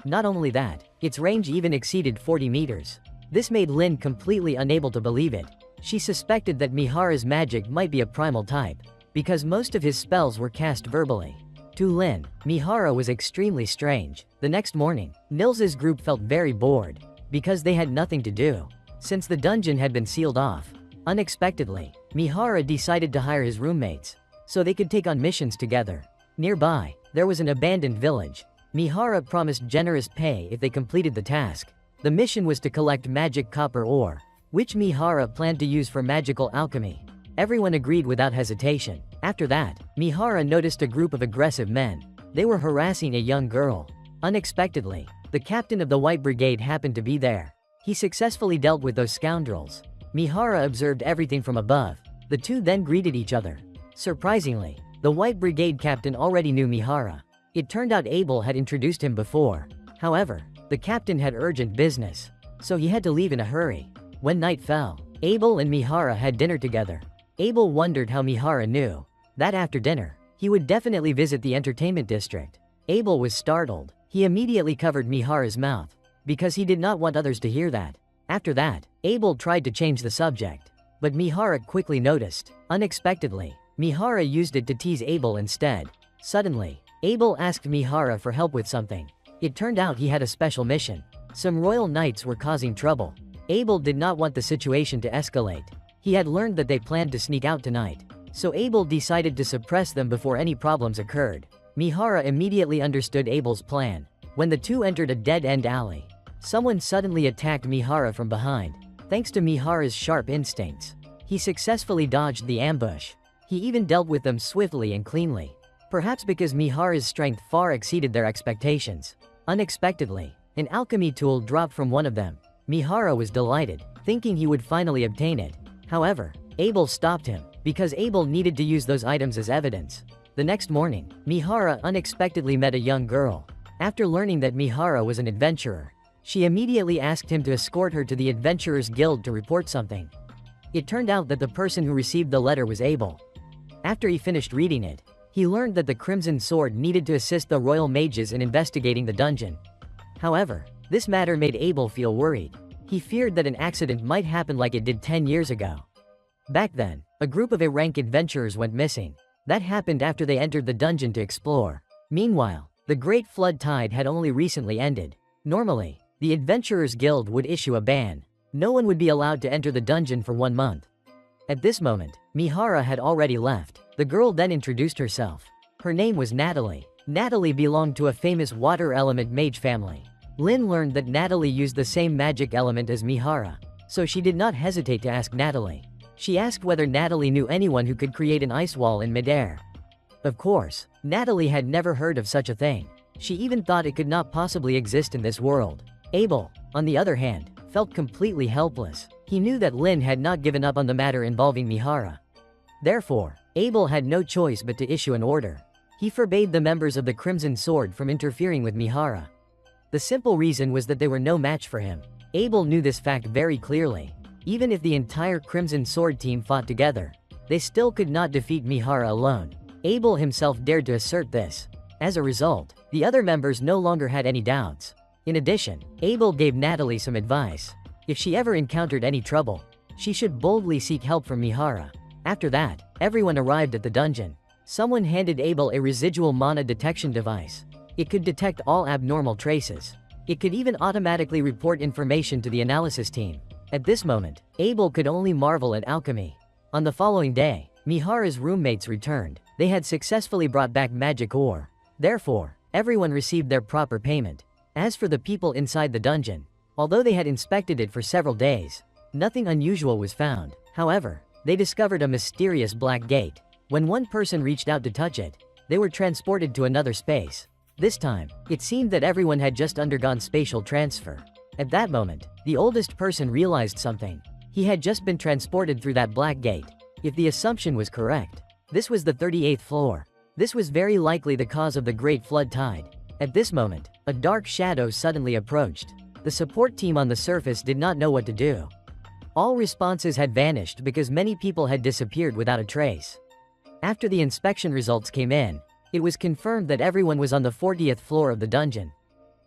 Not only that, its range even exceeded 40 meters. This made Lin completely unable to believe it. She suspected that Mihara's magic might be a primal type, because most of his spells were cast verbally. To Lin, Mihara was extremely strange. The next morning, Nils's group felt very bored, because they had nothing to do, since the dungeon had been sealed off. Unexpectedly, Mihara decided to hire his roommates, so they could take on missions together. Nearby, there was an abandoned village. Mihara promised generous pay if they completed the task. The mission was to collect magic copper ore, which Mihara planned to use for magical alchemy. Everyone agreed without hesitation. After that, Mihara noticed a group of aggressive men. They were harassing a young girl. Unexpectedly, the captain of the White Brigade happened to be there. He successfully dealt with those scoundrels. Mihara observed everything from above. The two then greeted each other. Surprisingly, the White Brigade captain already knew Mihara. It turned out Abel had introduced him before. However, the captain had urgent business, so he had to leave in a hurry. When night fell, Abel and Mihara had dinner together. Abel wondered how Mihara knew that after dinner, he would definitely visit the entertainment district. Abel was startled. He immediately covered Mihara's mouth, because he did not want others to hear that. After that, Abel tried to change the subject, but Mihara quickly noticed. Unexpectedly, Mihara used it to tease Abel instead. Suddenly, Abel asked Mihara for help with something. It turned out he had a special mission. Some royal knights were causing trouble. Abel did not want the situation to escalate. He had learned that they planned to sneak out tonight, so Abel decided to suppress them before any problems occurred. Mihara immediately understood Abel's plan. When the two entered a dead-end alley, someone suddenly attacked Mihara from behind. Thanks to Mihara's sharp instincts, he successfully dodged the ambush. He even dealt with them swiftly and cleanly. Perhaps because Mihara's strength far exceeded their expectations. Unexpectedly, an alchemy tool dropped from one of them. Mihara was delighted, thinking he would finally obtain it. However, Abel stopped him, because Abel needed to use those items as evidence. The next morning, Mihara unexpectedly met a young girl. After learning that Mihara was an adventurer, she immediately asked him to escort her to the Adventurers Guild to report something. It turned out that the person who received the letter was Abel. After he finished reading it, he learned that the Crimson Sword needed to assist the royal mages in investigating the dungeon. However, this matter made Abel feel worried. He feared that an accident might happen like it did 10 years ago. Back then, a group of A-rank adventurers went missing. That happened after they entered the dungeon to explore. Meanwhile, the Great Flood Tide had only recently ended. Normally, the Adventurers Guild would issue a ban. No one would be allowed to enter the dungeon for 1 month. At this moment, Mihara had already left. The girl then introduced herself. Her name was Natalie. Natalie belonged to a famous water element mage family. Lin learned that Natalie used the same magic element as Mihara, so she did not hesitate to ask Natalie. She asked whether Natalie knew anyone who could create an ice wall in midair. Of course, Natalie had never heard of such a thing. She even thought it could not possibly exist in this world. Abel, on the other hand, felt completely helpless. He knew that Lin had not given up on the matter involving Mihara. Therefore, Abel had no choice but to issue an order. He forbade the members of the Crimson Sword from interfering with Mihara. The simple reason was that they were no match for him. Abel knew this fact very clearly. Even if the entire Crimson Sword team fought together, they still could not defeat Mihara alone. Abel himself dared to assert this. As a result, the other members no longer had any doubts. In addition, Abel gave Natalie some advice. If she ever encountered any trouble, she should boldly seek help from Mihara. After that, everyone arrived at the dungeon. Someone handed Abel a residual mana detection device. It could detect all abnormal traces. It could even automatically report information to the analysis team. At this moment, Abel could only marvel at alchemy. On the following day, Mihara's roommates returned. They had successfully brought back magic ore. Therefore, everyone received their proper payment. As for the people inside the dungeon, although they had inspected it for several days, nothing unusual was found. However, they discovered a mysterious black gate. When one person reached out to touch it, they were transported to another space. This time, it seemed that everyone had just undergone spatial transfer. At that moment, the oldest person realized something. He had just been transported through that black gate. If the assumption was correct, this was the 38th floor. This was very likely the cause of the Great Flood Tide. At this moment, a dark shadow suddenly approached. The support team on the surface did not know what to do. All responses had vanished because many people had disappeared without a trace. After the inspection results came in, it was confirmed that everyone was on the 40th floor of the dungeon.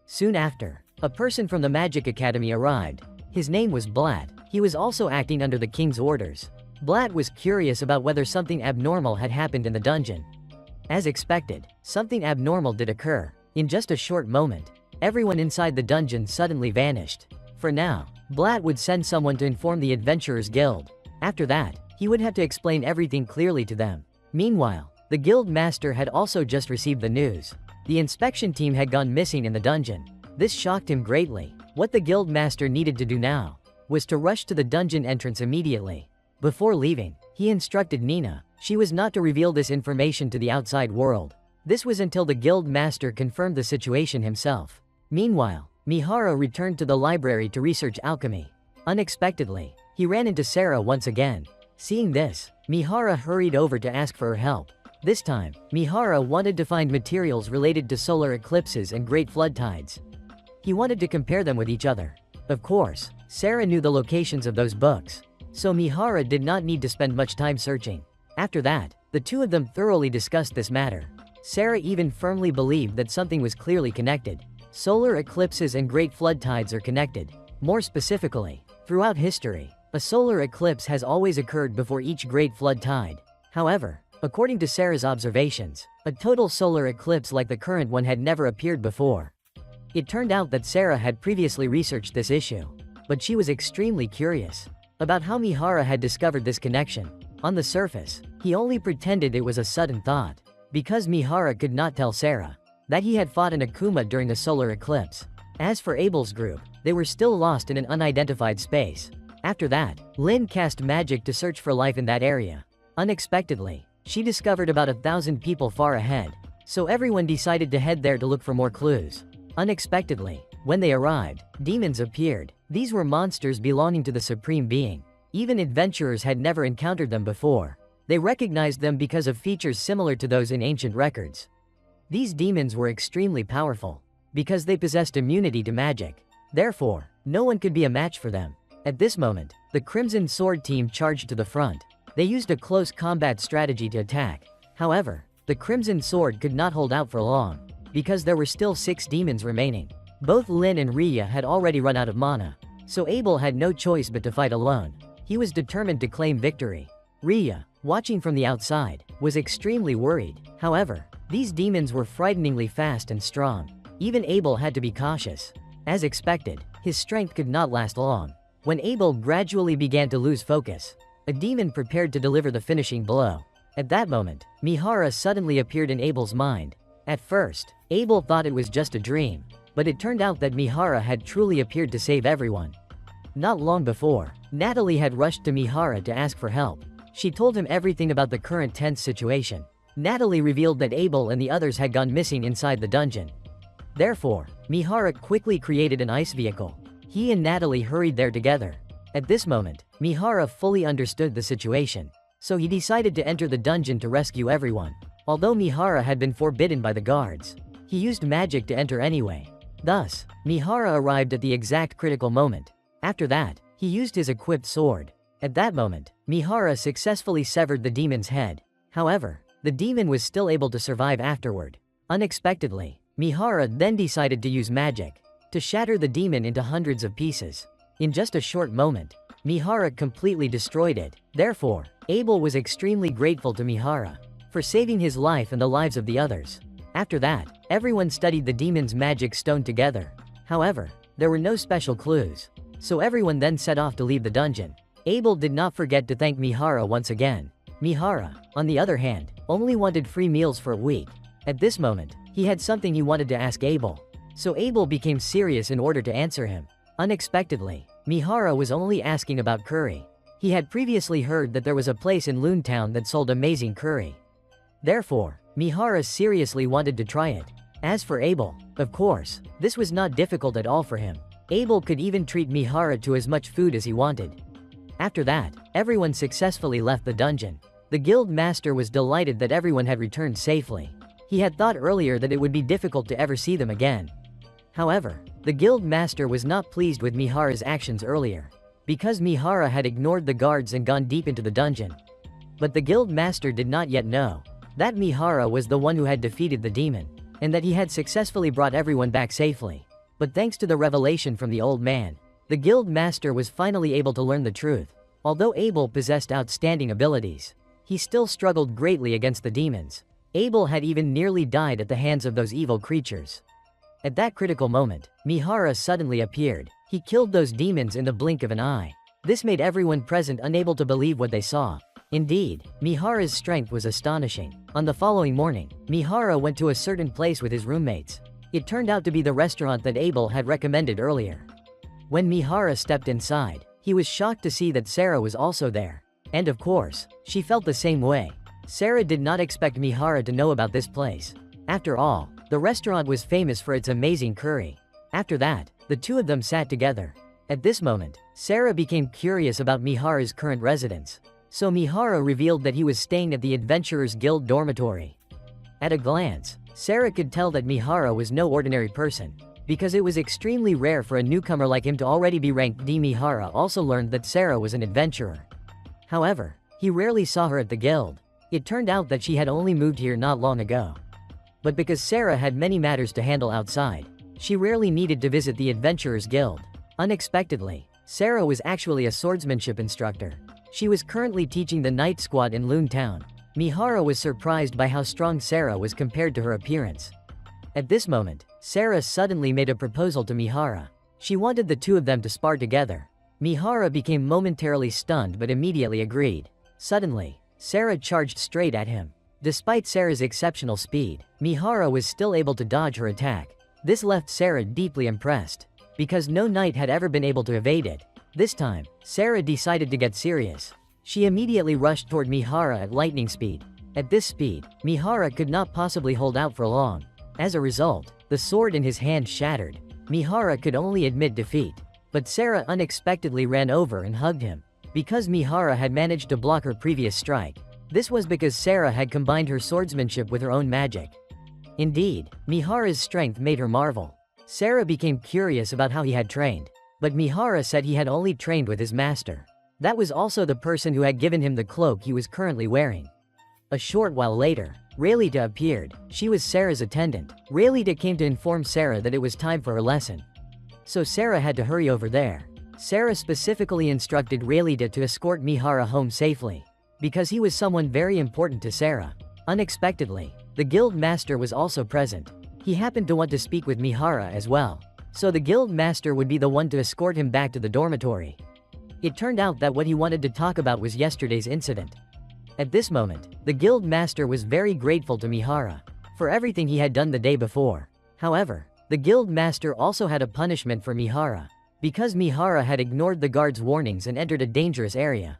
Soon after, a person from the Magic Academy arrived. His name was Blatt. He was also acting under the king's orders. Blatt was curious about whether something abnormal had happened in the dungeon. As expected, something abnormal did occur. In just a short moment, everyone inside the dungeon suddenly vanished. For now, Blatt would send someone to inform the Adventurers Guild. After that, he would have to explain everything clearly to them. Meanwhile, the guild master had also just received the news. The inspection team had gone missing in the dungeon. This shocked him greatly. What the guild master needed to do now was to rush to the dungeon entrance immediately. Before leaving, he instructed Nina. She was not to reveal this information to the outside world. This was until the guild master confirmed the situation himself. Meanwhile, Mihara returned to the library to research alchemy. Unexpectedly, he ran into Sarah once again. Seeing this, Mihara hurried over to ask for her help. This time, Mihara wanted to find materials related to solar eclipses and great flood tides. He wanted to compare them with each other. Of course, Sarah knew the locations of those books, so Mihara did not need to spend much time searching. After that, the two of them thoroughly discussed this matter. Sarah even firmly believed that something was clearly connected. Solar eclipses and great flood tides are connected. More specifically, throughout history, a solar eclipse has always occurred before each great flood tide. However, according to Sarah's observations, a total solar eclipse like the current one had never appeared before. It turned out that Sarah had previously researched this issue, but she was extremely curious about how Mihara had discovered this connection. On the surface, he only pretended it was a sudden thought, because Mihara could not tell Sarah that he had fought an Akuma during the solar eclipse. As for Abel's group, they were still lost in an unidentified space. After that, Lynn cast magic to search for life in that area. Unexpectedly, she discovered about 1,000 people far ahead, so everyone decided to head there to look for more clues. Unexpectedly, when they arrived, demons appeared. These were monsters belonging to the Supreme Being. Even adventurers had never encountered them before. They recognized them because of features similar to those in ancient records. These demons were extremely powerful, because they possessed immunity to magic. Therefore, no one could be a match for them. At this moment, the Crimson Sword team charged to the front. They used a close combat strategy to attack. However, the Crimson Sword could not hold out for long, because there were still 6 demons remaining. Both Lin and Rhea had already run out of mana, so Abel had no choice but to fight alone. He was determined to claim victory. Rhea, watching from the outside, was extremely worried. However, these demons were frighteningly fast and strong. Even Abel had to be cautious. As expected, his strength could not last long. When Abel gradually began to lose focus, a demon prepared to deliver the finishing blow. At that moment, Mihara suddenly appeared in Abel's mind. At first, Abel thought it was just a dream, but it turned out that Mihara had truly appeared to save everyone. Not long before, Natalie had rushed to Mihara to ask for help. She told him everything about the current tense situation. Natalie revealed that Abel and the others had gone missing inside the dungeon. Therefore, Mihara quickly created an ice vehicle. He and Natalie hurried there together. At this moment, Mihara fully understood the situation, so he decided to enter the dungeon to rescue everyone. Although Mihara had been forbidden by the guards, he used magic to enter anyway. Thus, Mihara arrived at the exact critical moment. After that, he used his equipped sword. At that moment, Mihara successfully severed the demon's head. However, the demon was still able to survive afterward. Unexpectedly, Mihara then decided to use magic to shatter the demon into hundreds of pieces. In just a short moment, Mihara completely destroyed it. Therefore, Abel was extremely grateful to Mihara for saving his life and the lives of the others. After that, everyone studied the demon's magic stone together. However, there were no special clues, so everyone then set off to leave the dungeon. Abel did not forget to thank Mihara once again. Mihara, on the other hand, only wanted free meals for a week. At this moment, he had something he wanted to ask Abel. So Abel became serious in order to answer him. Unexpectedly, Mihara was only asking about curry. He had previously heard that there was a place in Loontown that sold amazing curry. Therefore, Mihara seriously wanted to try it. As for Abel, of course, this was not difficult at all for him. Abel could even treat Mihara to as much food as he wanted. After that, everyone successfully left the dungeon. The guild master was delighted that everyone had returned safely. He had thought earlier that it would be difficult to ever see them again. However, the guild master was not pleased with Mihara's actions earlier, because Mihara had ignored the guards and gone deep into the dungeon. But the guild master did not yet know that Mihara was the one who had defeated the demon, and that he had successfully brought everyone back safely. But thanks to the revelation from the old man, the guild master was finally able to learn the truth. Although Abel possessed outstanding abilities, he still struggled greatly against the demons. Abel had even nearly died at the hands of those evil creatures. At that critical moment, Mihara suddenly appeared. He killed those demons in the blink of an eye. This made everyone present unable to believe what they saw. Indeed, Mihara's strength was astonishing. On the following morning, Mihara went to a certain place with his roommates. It turned out to be the restaurant that Abel had recommended earlier. When Mihara stepped inside, he was shocked to see that Sarah was also there. And of course, she felt the same way. Sarah did not expect Mihara to know about this place. After all, the restaurant was famous for its amazing curry. After that, the two of them sat together. At this moment, Sarah became curious about Mihara's current residence. So Mihara revealed that he was staying at the Adventurers Guild dormitory. At a glance, Sarah could tell that Mihara was no ordinary person, because it was extremely rare for a newcomer like him to already be ranked D. Mihara also learned that Sarah was an adventurer. However, he rarely saw her at the guild. It turned out that she had only moved here not long ago. But because Sarah had many matters to handle outside, she rarely needed to visit the Adventurers Guild. Unexpectedly, Sarah was actually a swordsmanship instructor. She was currently teaching the Night Squad in Loontown. Mihara was surprised by how strong Sarah was compared to her appearance. At this moment, Sarah suddenly made a proposal to Mihara. She wanted the two of them to spar together. Mihara became momentarily stunned but immediately agreed. Suddenly, Sarah charged straight at him. Despite Sarah's exceptional speed, Mihara was still able to dodge her attack. This left Sarah deeply impressed, because no knight had ever been able to evade it. This time, Sarah decided to get serious. She immediately rushed toward Mihara at lightning speed. At this speed, Mihara could not possibly hold out for long. As a result, the sword in his hand shattered. Mihara could only admit defeat. But Sarah unexpectedly ran over and hugged him. Because Mihara had managed to block her previous strike, this was because Sarah had combined her swordsmanship with her own magic. Indeed, Mihara's strength made her marvel. Sarah became curious about how he had trained. But Mihara said he had only trained with his master. That was also the person who had given him the cloak he was currently wearing. A short while later, Raelita appeared. She was Sarah's attendant. Raelita came to inform Sarah that it was time for her lesson. So Sarah had to hurry over there. Sarah specifically instructed Raelita to escort Mihara home safely, because he was someone very important to Sarah. Unexpectedly, the guild master was also present. He happened to want to speak with Mihara as well. So the guild master would be the one to escort him back to the dormitory. It turned out that what he wanted to talk about was yesterday's incident. At this moment, the guild master was very grateful to Mihara for everything he had done the day before. However, the guild master also had a punishment for Mihara, because Mihara had ignored the guard's warnings and entered a dangerous area.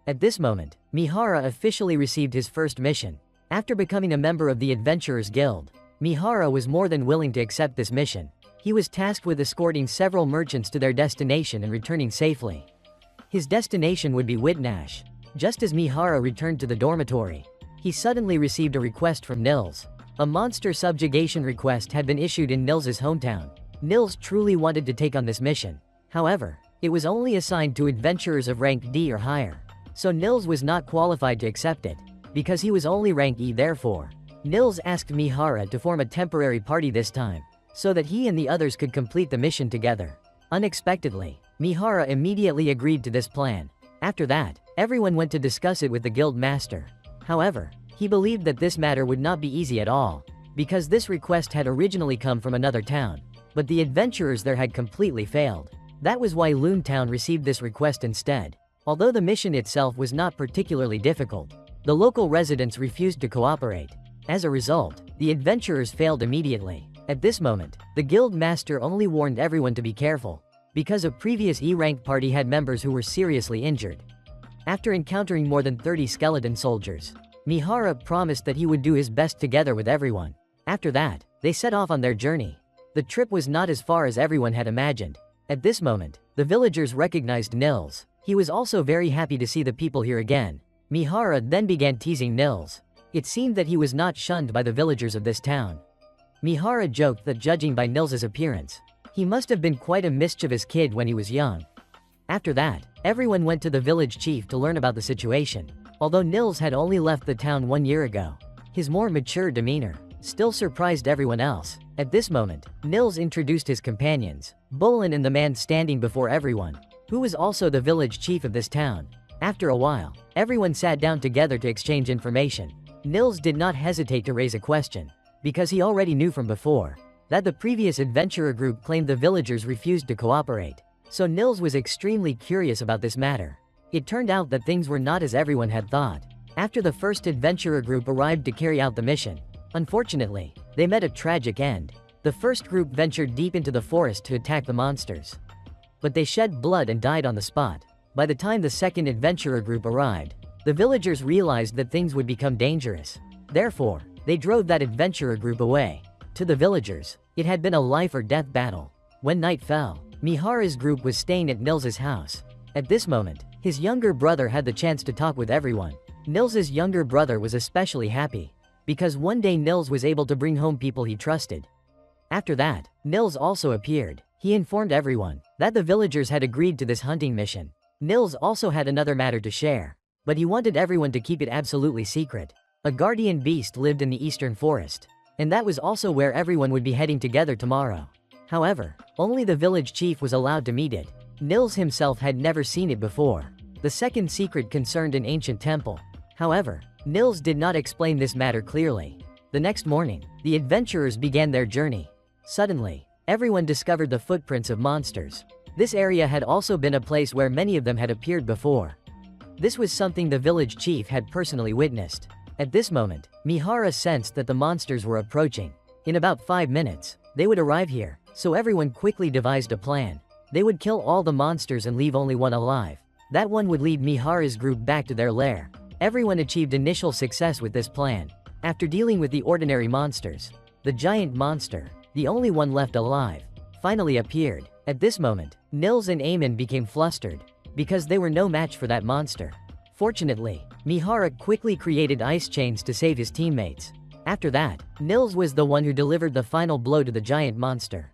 At this moment, Mihara officially received his first mission. After becoming a member of the Adventurers Guild, Mihara was more than willing to accept this mission. He was tasked with escorting several merchants to their destination and returning safely. His destination would be Whitnash. Just as Mihara returned to the dormitory, he suddenly received a request from Nils. A monster subjugation request had been issued in Nils's hometown. Nils truly wanted to take on this mission. However, it was only assigned to adventurers of rank D or higher. So Nils was not qualified to accept it, because he was only rank E. Therefore, Nils asked Mihara to form a temporary party this time, so that he and the others could complete the mission together. Unexpectedly, Mihara immediately agreed to this plan. After that, everyone went to discuss it with the guild master. However, he believed that this matter would not be easy at all, because this request had originally come from another town, but the adventurers there had completely failed. That was why Loontown received this request instead. Although the mission itself was not particularly difficult, the local residents refused to cooperate. As a result, the adventurers failed immediately. At this moment, the guild master only warned everyone to be careful, because a previous E-rank party had members who were seriously injured. After encountering more than 30 skeleton soldiers, Mihara promised that he would do his best together with everyone. After that, they set off on their journey. The trip was not as far as everyone had imagined. At this moment, the villagers recognized Nils. He was also very happy to see the people here again. Mihara then began teasing Nils. It seemed that he was not shunned by the villagers of this town. Mihara joked that judging by Nils's appearance, he must have been quite a mischievous kid when he was young. After that, everyone went to the village chief to learn about the situation. Although Nils had only left the town 1 year ago, his more mature demeanor still surprised everyone else. At this moment, Nils introduced his companions, Bolin and the man standing before everyone, who was also the village chief of this town. After a while, everyone sat down together to exchange information. Nils did not hesitate to raise a question, because he already knew from before that the previous adventurer group claimed the villagers refused to cooperate. So Nils was extremely curious about this matter. It turned out that things were not as everyone had thought. After the first adventurer group arrived to carry out the mission, unfortunately, they met a tragic end. The first group ventured deep into the forest to attack the monsters, but they shed blood and died on the spot. By the time the second adventurer group arrived, the villagers realized that things would become dangerous. Therefore, they drove that adventurer group away. To the villagers, it had been a life or death battle. When night fell, Mihara's group was staying at Nils's house. At this moment, his younger brother had the chance to talk with everyone. Nils's younger brother was especially happy, because one day Nils was able to bring home people he trusted. After that, Nils also appeared. He informed everyone that the villagers had agreed to this hunting mission. Nils also had another matter to share, but he wanted everyone to keep it absolutely secret. A guardian beast lived in the eastern forest, and that was also where everyone would be heading together tomorrow. However, only the village chief was allowed to meet it. Nils himself had never seen it before. The second secret concerned an ancient temple. However, Nils did not explain this matter clearly. The next morning, the adventurers began their journey. Suddenly, everyone discovered the footprints of monsters. This area had also been a place where many of them had appeared before. This was something the village chief had personally witnessed. At this moment, Mihara sensed that the monsters were approaching. In about 5 minutes, they would arrive here, so everyone quickly devised a plan. They would kill all the monsters and leave only one alive. That one would lead Mihara's group back to their lair. Everyone achieved initial success with this plan. After dealing with the ordinary monsters, the giant monster, the only one left alive, finally appeared. At this moment, Nils and Eamon became flustered, because they were no match for that monster. Fortunately, Mihara quickly created ice chains to save his teammates. After that, Nils was the one who delivered the final blow to the giant monster.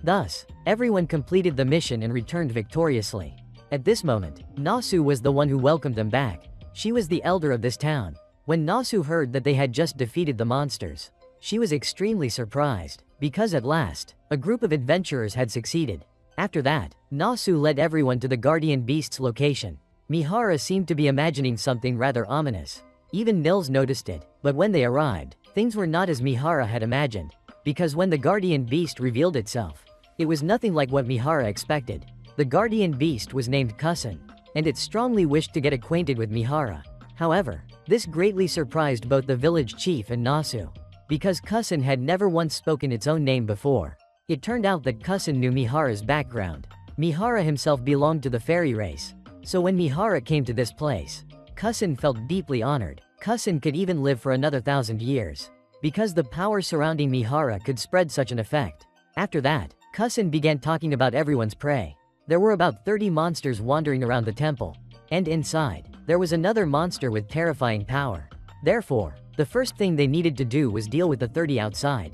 Thus, everyone completed the mission and returned victoriously. At this moment, Nasu was the one who welcomed them back. She was the elder of this town. When Nasu heard that they had just defeated the monsters, she was extremely surprised, because at last, a group of adventurers had succeeded. After that, Nasu led everyone to the guardian beast's location. Mihara seemed to be imagining something rather ominous. Even Nils noticed it, but when they arrived, things were not as Mihara had imagined, because when the guardian beast revealed itself, it was nothing like what Mihara expected. The guardian beast was named Kusin, and it strongly wished to get acquainted with Mihara. However, this greatly surprised both the village chief and Nasu, because Kusin had never once spoken its own name before. It turned out that Kusin knew Mihara's background. Mihara himself belonged to the fairy race, so when Mihara came to this place, Kusin felt deeply honored. Kusin could even live for another 1,000 years, because the power surrounding Mihara could spread such an effect. After that, Kusin began talking about everyone's prey. There were about 30 monsters wandering around the temple, and inside, there was another monster with terrifying power. Therefore, the first thing they needed to do was deal with the 30 outside.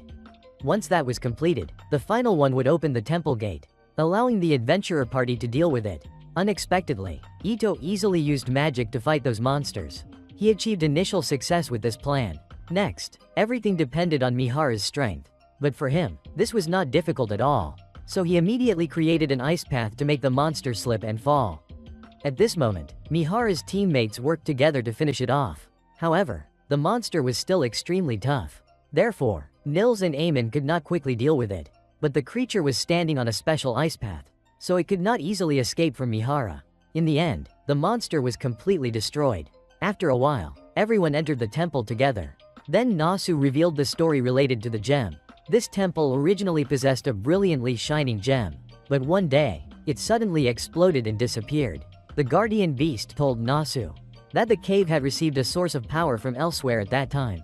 Once that was completed, the final one would open the temple gate, allowing the adventurer party to deal with it. Unexpectedly, Ito easily used magic to fight those monsters. He achieved initial success with this plan. Next, everything depended on Mihara's strength. But for him, this was not difficult at all. So he immediately created an ice path to make the monster slip and fall. At this moment, Mihara's teammates worked together to finish it off. However, the monster was still extremely tough. Therefore, Nils and Eamon could not quickly deal with it. But the creature was standing on a special ice path, so it could not easily escape from Mihara. In the end, the monster was completely destroyed. After a while, everyone entered the temple together. Then Nasu revealed the story related to the gem. This temple originally possessed a brilliantly shining gem, but one day, it suddenly exploded and disappeared. The guardian beast told Nasu that the cave had received a source of power from elsewhere at that time.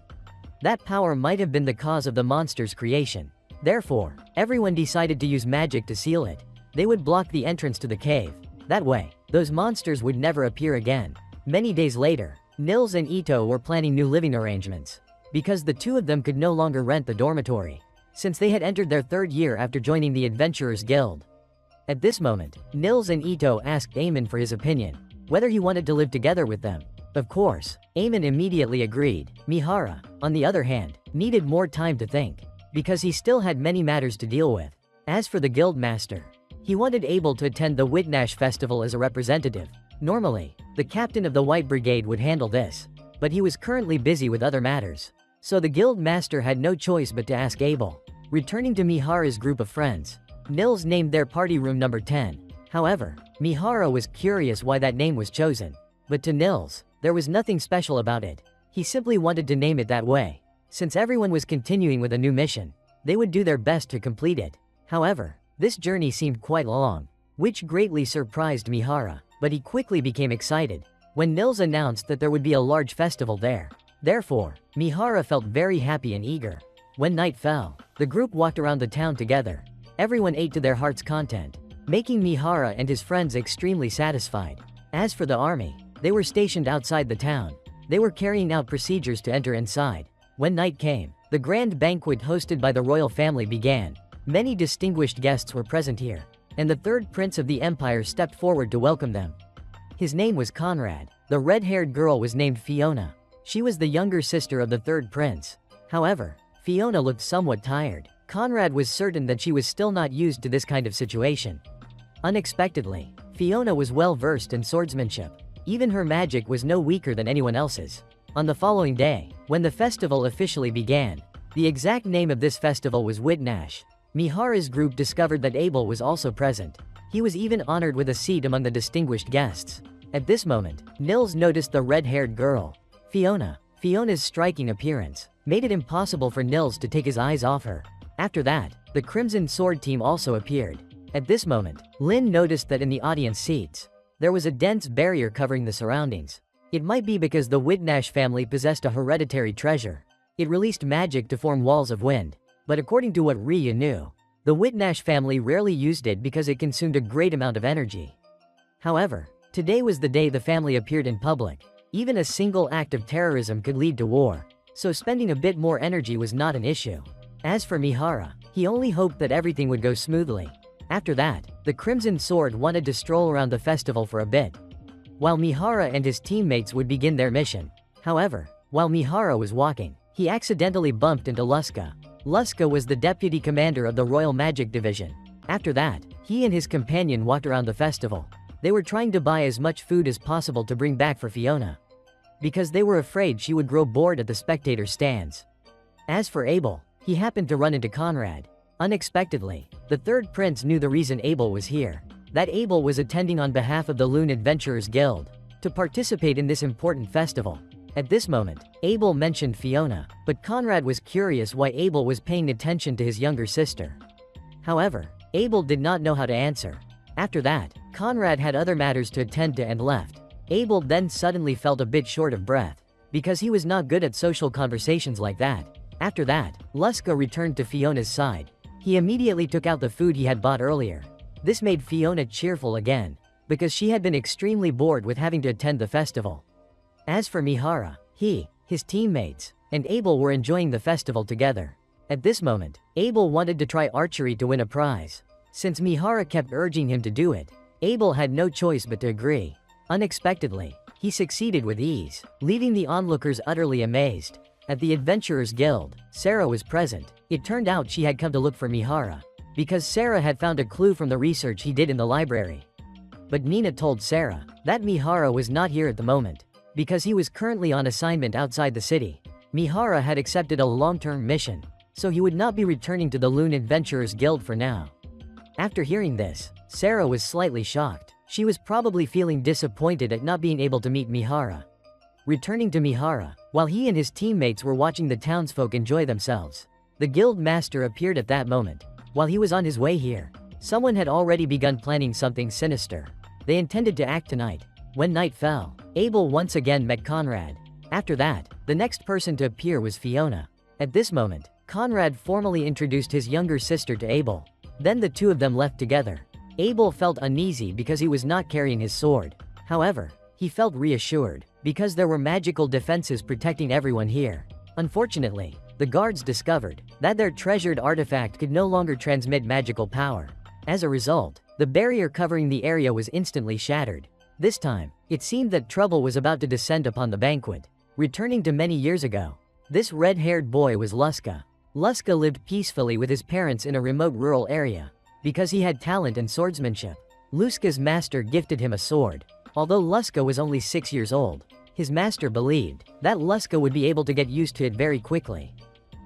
That power might have been the cause of the monster's creation. Therefore, everyone decided to use magic to seal it. They would block the entrance to the cave. That way, those monsters would never appear again. Many days later, Nils and Ito were planning new living arrangements, because the two of them could no longer rent the dormitory, since they had entered their third year after joining the Adventurers Guild. At this moment, Nils and Ito asked Eamon for his opinion, whether he wanted to live together with them. Of course, Eamon immediately agreed. Mihara, on the other hand, needed more time to think, because he still had many matters to deal with. As for the guild master, he wanted Abel to attend the Whitnash festival as a representative. Normally, the captain of the White Brigade would handle this, but he was currently busy with other matters. So the guild master had no choice but to ask Abel. Returning to Mihara's group of friends, Nils named their party room number 10. However, Mihara was curious why that name was chosen. But to Nils, there was nothing special about it. He simply wanted to name it that way. Since everyone was continuing with a new mission, they would do their best to complete it. However, this journey seemed quite long, which greatly surprised Mihara, but he quickly became excited when Nils announced that there would be a large festival there. Therefore, Mihara felt very happy and eager. When night fell, the group walked around the town together. Everyone ate to their heart's content, making Mihara and his friends extremely satisfied. As for the army, they were stationed outside the town. They were carrying out procedures to enter inside. When night came, the grand banquet hosted by the royal family began. Many distinguished guests were present here, and the third prince of the empire stepped forward to welcome them. His name was Conrad. The red-haired girl was named Fiona. She was the younger sister of the third prince. However, Fiona looked somewhat tired. Conrad was certain that she was still not used to this kind of situation. Unexpectedly, Fiona was well versed in swordsmanship. Even her magic was no weaker than anyone else's. On the following day, when the festival officially began, the exact name of this festival was Whitnash. Mihara's group discovered that Abel was also present. He was even honored with a seat among the distinguished guests. At this moment, Nils noticed the red-haired girl, Fiona. Fiona's striking appearance made it impossible for Nils to take his eyes off her. After that, the Crimson Sword team also appeared. At this moment, Lin noticed that in the audience seats, there was a dense barrier covering the surroundings. It might be because the Whitnash family possessed a hereditary treasure. It released magic to form walls of wind. But according to what Ryu knew, the Whitnash family rarely used it because it consumed a great amount of energy. However, today was the day the family appeared in public. Even a single act of terrorism could lead to war, so spending a bit more energy was not an issue. As for Mihara, he only hoped that everything would go smoothly. After that, the Crimson Sword wanted to stroll around the festival for a bit, while Mihara and his teammates would begin their mission. However, while Mihara was walking, he accidentally bumped into Luska. Luska was the deputy commander of the Royal Magic Division. After that, he and his companion walked around the festival. They were trying to buy as much food as possible to bring back for Fiona, because they were afraid she would grow bored at the spectator stands. As for Abel, he happened to run into Conrad. Unexpectedly, the third prince knew the reason Abel was here. That Abel was attending on behalf of the Loon Adventurers Guild to participate in this important festival. At this moment, Abel mentioned Fiona, but Conrad was curious why Abel was paying attention to his younger sister. However, Abel did not know how to answer. After that, Conrad had other matters to attend to and left. Abel then suddenly felt a bit short of breath, because he was not good at social conversations like that. After that, Luska returned to Fiona's side. He immediately took out the food he had bought earlier. This made Fiona cheerful again, because she had been extremely bored with having to attend the festival. As for Mihara, he, his teammates, and Abel were enjoying the festival together. At this moment, Abel wanted to try archery to win a prize. Since Mihara kept urging him to do it, Abel had no choice but to agree. Unexpectedly, he succeeded with ease, leaving the onlookers utterly amazed. At the Adventurers Guild, Sarah was present. It turned out she had come to look for Mihara, because Sarah had found a clue from the research he did in the library. But Nina told Sarah that Mihara was not here at the moment, because he was currently on assignment outside the city. Mihara had accepted a long-term mission, so he would not be returning to the Loon Adventurers Guild for now. After hearing this, Sarah was slightly shocked. She was probably feeling disappointed at not being able to meet Mihara. Returning to Mihara, while he and his teammates were watching the townsfolk enjoy themselves, The guild master appeared at that moment. While he was on his way here, someone had already begun planning something sinister. They intended to act tonight. When night fell, Abel once again met Conrad. After that, the next person to appear was Fiona. At this moment, Conrad formally introduced his younger sister to Abel. Then the two of them left together. Abel felt uneasy because he was not carrying his sword. However, he felt reassured because there were magical defenses protecting everyone here. Unfortunately, the guards discovered that their treasured artifact could no longer transmit magical power. As a result, the barrier covering the area was instantly shattered. This time, it seemed that trouble was about to descend upon the banquet. Returning to many years ago, this red-haired boy was Luska. Luska lived peacefully with his parents in a remote rural area. Because he had talent and swordsmanship, Luska's master gifted him a sword. Although Luska was only 6 years old, his master believed that Luska would be able to get used to it very quickly.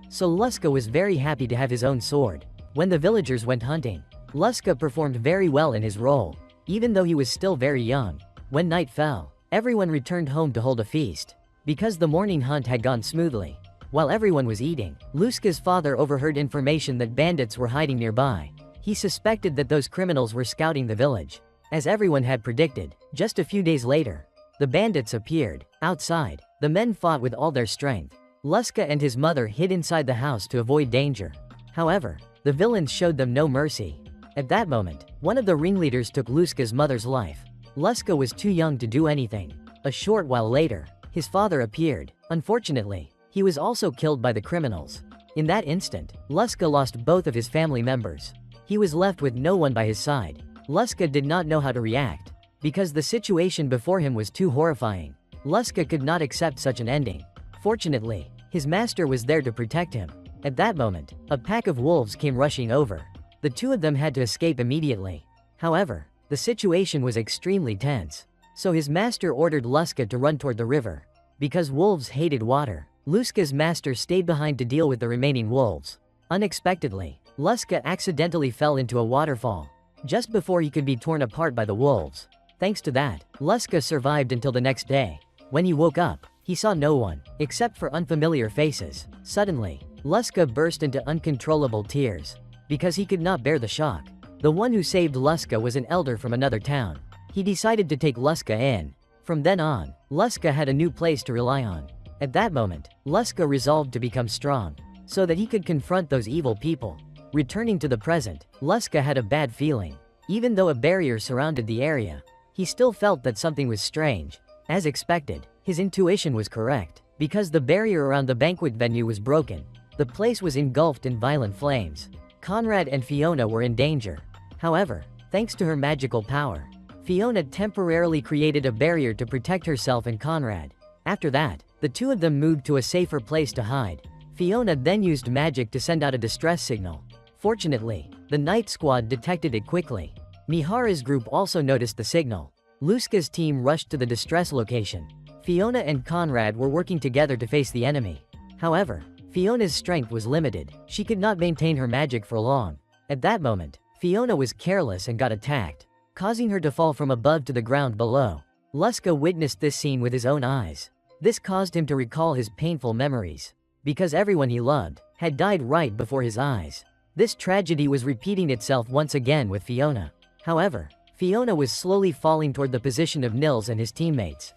So Luska was very happy to have his own sword. When the villagers went hunting, Luska performed very well in his role, even though he was still very young. When night fell, everyone returned home to hold a feast. Because the morning hunt had gone smoothly, while everyone was eating, Luska's father overheard information that bandits were hiding nearby. He suspected that those criminals were scouting the village. As everyone had predicted, just a few days later, the bandits appeared. Outside, the men fought with all their strength. Luska and his mother hid inside the house to avoid danger. However, the villains showed them no mercy. At that moment, one of the ringleaders took Luska's mother's life. Luska was too young to do anything. A short while later, his father appeared. Unfortunately, he was also killed by the criminals. In that instant, Luska lost both of his family members. He was left with no one by his side. Luska did not know how to react, because the situation before him was too horrifying. Luska could not accept such an ending. Fortunately, his master was there to protect him. At that moment, a pack of wolves came rushing over. The two of them had to escape immediately. However, the situation was extremely tense. So his master ordered Luska to run toward the river. Because wolves hated water, Luska's master stayed behind to deal with the remaining wolves. Unexpectedly, Luska accidentally fell into a waterfall, just before he could be torn apart by the wolves. Thanks to that, Luska survived until the next day. When he woke up, he saw no one, except for unfamiliar faces. Suddenly, Luska burst into uncontrollable tears, because he could not bear the shock. The one who saved Luska was an elder from another town. He decided to take Luska in. From then on, Luska had a new place to rely on. At that moment, Luska resolved to become strong, so that he could confront those evil people. Returning to the present, Luska had a bad feeling. Even though a barrier surrounded the area, he still felt that something was strange. As expected, his intuition was correct. Because the barrier around the banquet venue was broken, the place was engulfed in violent flames. Conrad and Fiona were in danger. However, thanks to her magical power, Fiona temporarily created a barrier to protect herself and Conrad. After that, the two of them moved to a safer place to hide. Fiona then used magic to send out a distress signal. Fortunately, the night squad detected it quickly. Mihara's group also noticed the signal. Luska's team rushed to the distress location. Fiona and Conrad were working together to face the enemy. However, Fiona's strength was limited. She could not maintain her magic for long. At that moment, Fiona was careless and got attacked, causing her to fall from above to the ground below. Luska witnessed this scene with his own eyes. This caused him to recall his painful memories, because everyone he loved had died right before his eyes. This tragedy was repeating itself once again with Fiona. However, Fiona was slowly falling toward the position of Nils and his teammates.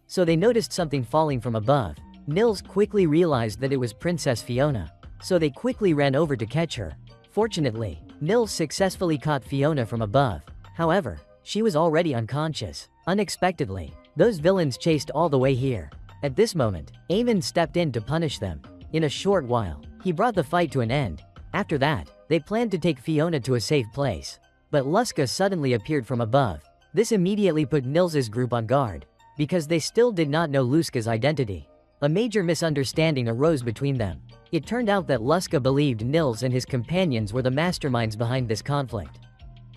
So they noticed something falling from above. Nils quickly realized that it was Princess Fiona, so they quickly ran over to catch her. Fortunately, Nils successfully caught Fiona from above. However, she was already unconscious. Unexpectedly, those villains chased all the way here. At this moment, Eamon stepped in to punish them. In a short while, he brought the fight to an end. After that, they planned to take Fiona to a safe place. But Luska suddenly appeared from above. This immediately put Nils's group on guard, because they still did not know Luska's identity. A major misunderstanding arose between them. It turned out that Luska believed Nils and his companions were the masterminds behind this conflict.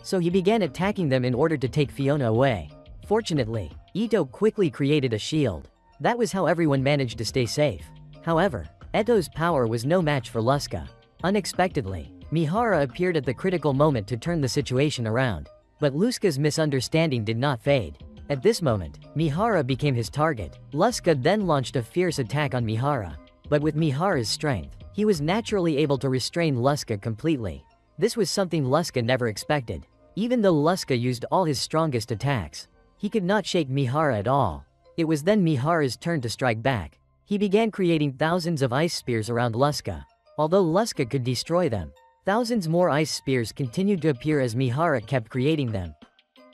So he began attacking them in order to take Fiona away. Fortunately, Ito quickly created a shield. That was how everyone managed to stay safe. However, Ito's power was no match for Luska. Unexpectedly, Mihara appeared at the critical moment to turn the situation around. But Luska's misunderstanding did not fade. At this moment, Mihara became his target. Luska then launched a fierce attack on Mihara. But with Mihara's strength, he was naturally able to restrain Luska completely. This was something Luska never expected. Even though Luska used all his strongest attacks, he could not shake Mihara at all. It was then Mihara's turn to strike back. He began creating thousands of ice spears around Luska. Although Luska could destroy them, thousands more ice spears continued to appear as Mihara kept creating them,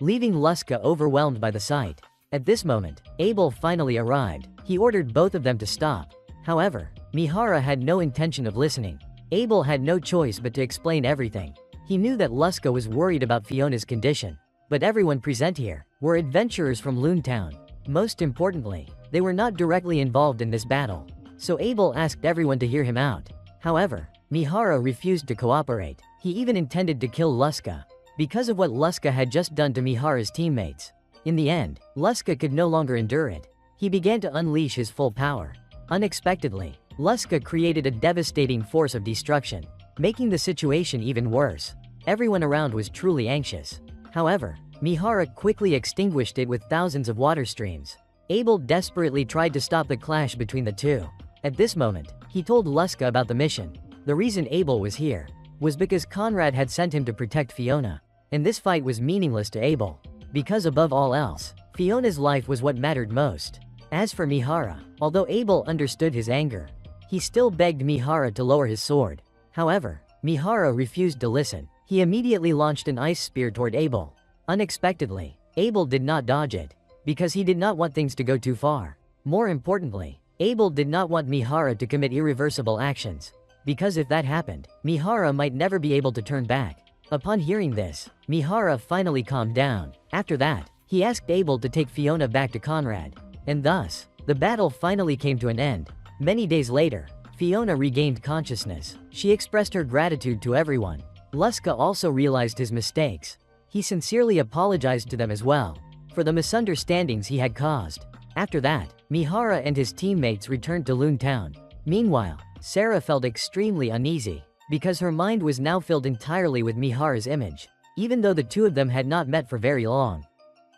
leaving Luska overwhelmed by the sight. At this moment, Abel finally arrived. He ordered both of them to stop. However, Mihara had no intention of listening. Abel had no choice but to explain everything. He knew that Luska was worried about Fiona's condition. But everyone present here were adventurers from Loontown. Most importantly, they were not directly involved in this battle. So Abel asked everyone to hear him out. However, Mihara refused to cooperate. He even intended to kill Luska because of what Luska had just done to Mihara's teammates. In the end, Luska could no longer endure it. He began to unleash his full power. Unexpectedly, Luska created a devastating force of destruction, making the situation even worse. Everyone around was truly anxious. However, Mihara quickly extinguished it with thousands of water streams. Abel desperately tried to stop the clash between the two. At this moment, he told Luska about the mission. The reason Abel was here was because Conrad had sent him to protect Fiona, and this fight was meaningless to Abel, because above all else, Fiona's life was what mattered most. As for Mihara, although Abel understood his anger, he still begged Mihara to lower his sword. However, Mihara refused to listen. He immediately launched an ice spear toward Abel. Unexpectedly, Abel did not dodge it, because he did not want things to go too far. More importantly, Abel did not want Mihara to commit irreversible actions, because if that happened, Mihara might never be able to turn back. Upon hearing this, Mihara finally calmed down. After that, he asked Abel to take Fiona back to Conrad, and thus, the battle finally came to an end. Many days later, Fiona regained consciousness. She expressed her gratitude to everyone. Luska also realized his mistakes. He sincerely apologized to them as well for the misunderstandings he had caused. After that, Mihara and his teammates returned to Loontown. Meanwhile, Sarah felt extremely uneasy because her mind was now filled entirely with Mihara's image. Even though the two of them had not met for very long,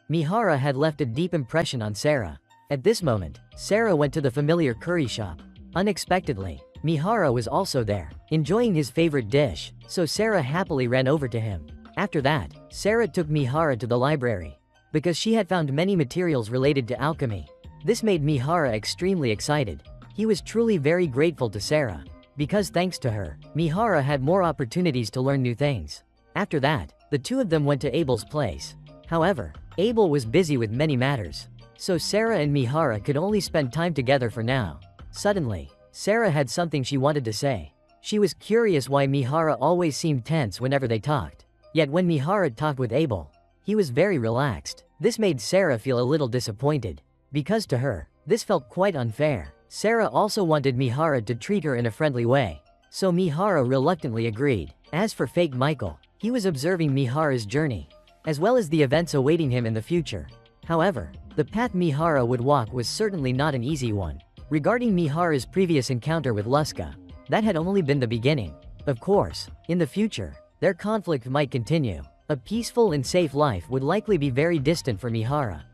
Mihara had left a deep impression on Sarah. At this moment, Sarah went to the familiar curry shop. Unexpectedly, Mihara was also there, enjoying his favorite dish, so Sarah happily ran over to him. After that, Sarah took Mihara to the library, because she had found many materials related to alchemy. This made Mihara extremely excited. He was truly very grateful to Sarah, because thanks to her, Mihara had more opportunities to learn new things. After that, the two of them went to Abel's place. However, Abel was busy with many matters, so Sarah and Mihara could only spend time together for now. Suddenly, Sarah had something she wanted to say. She was curious why Mihara always seemed tense whenever they talked. Yet when Mihara talked with Abel, he was very relaxed. This made Sarah feel a little disappointed, because to her, this felt quite unfair. Sarah also wanted Mihara to treat her in a friendly way, so Mihara reluctantly agreed. As for fake Michael, he was observing Mihara's journey, as well as the events awaiting him in the future. However, the path Mihara would walk was certainly not an easy one. Regarding Mihara's previous encounter with Luska, that had only been the beginning. Of course, in the future, their conflict might continue. A peaceful and safe life would likely be very distant for Mihara.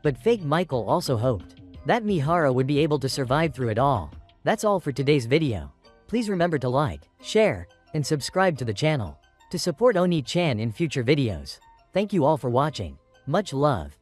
But fake Michael also hoped that Mihara would be able to survive through it all. That's all for today's video. Please remember to like, share, and subscribe to the channel to support Oni-chan in future videos. Thank you all for watching. Much love.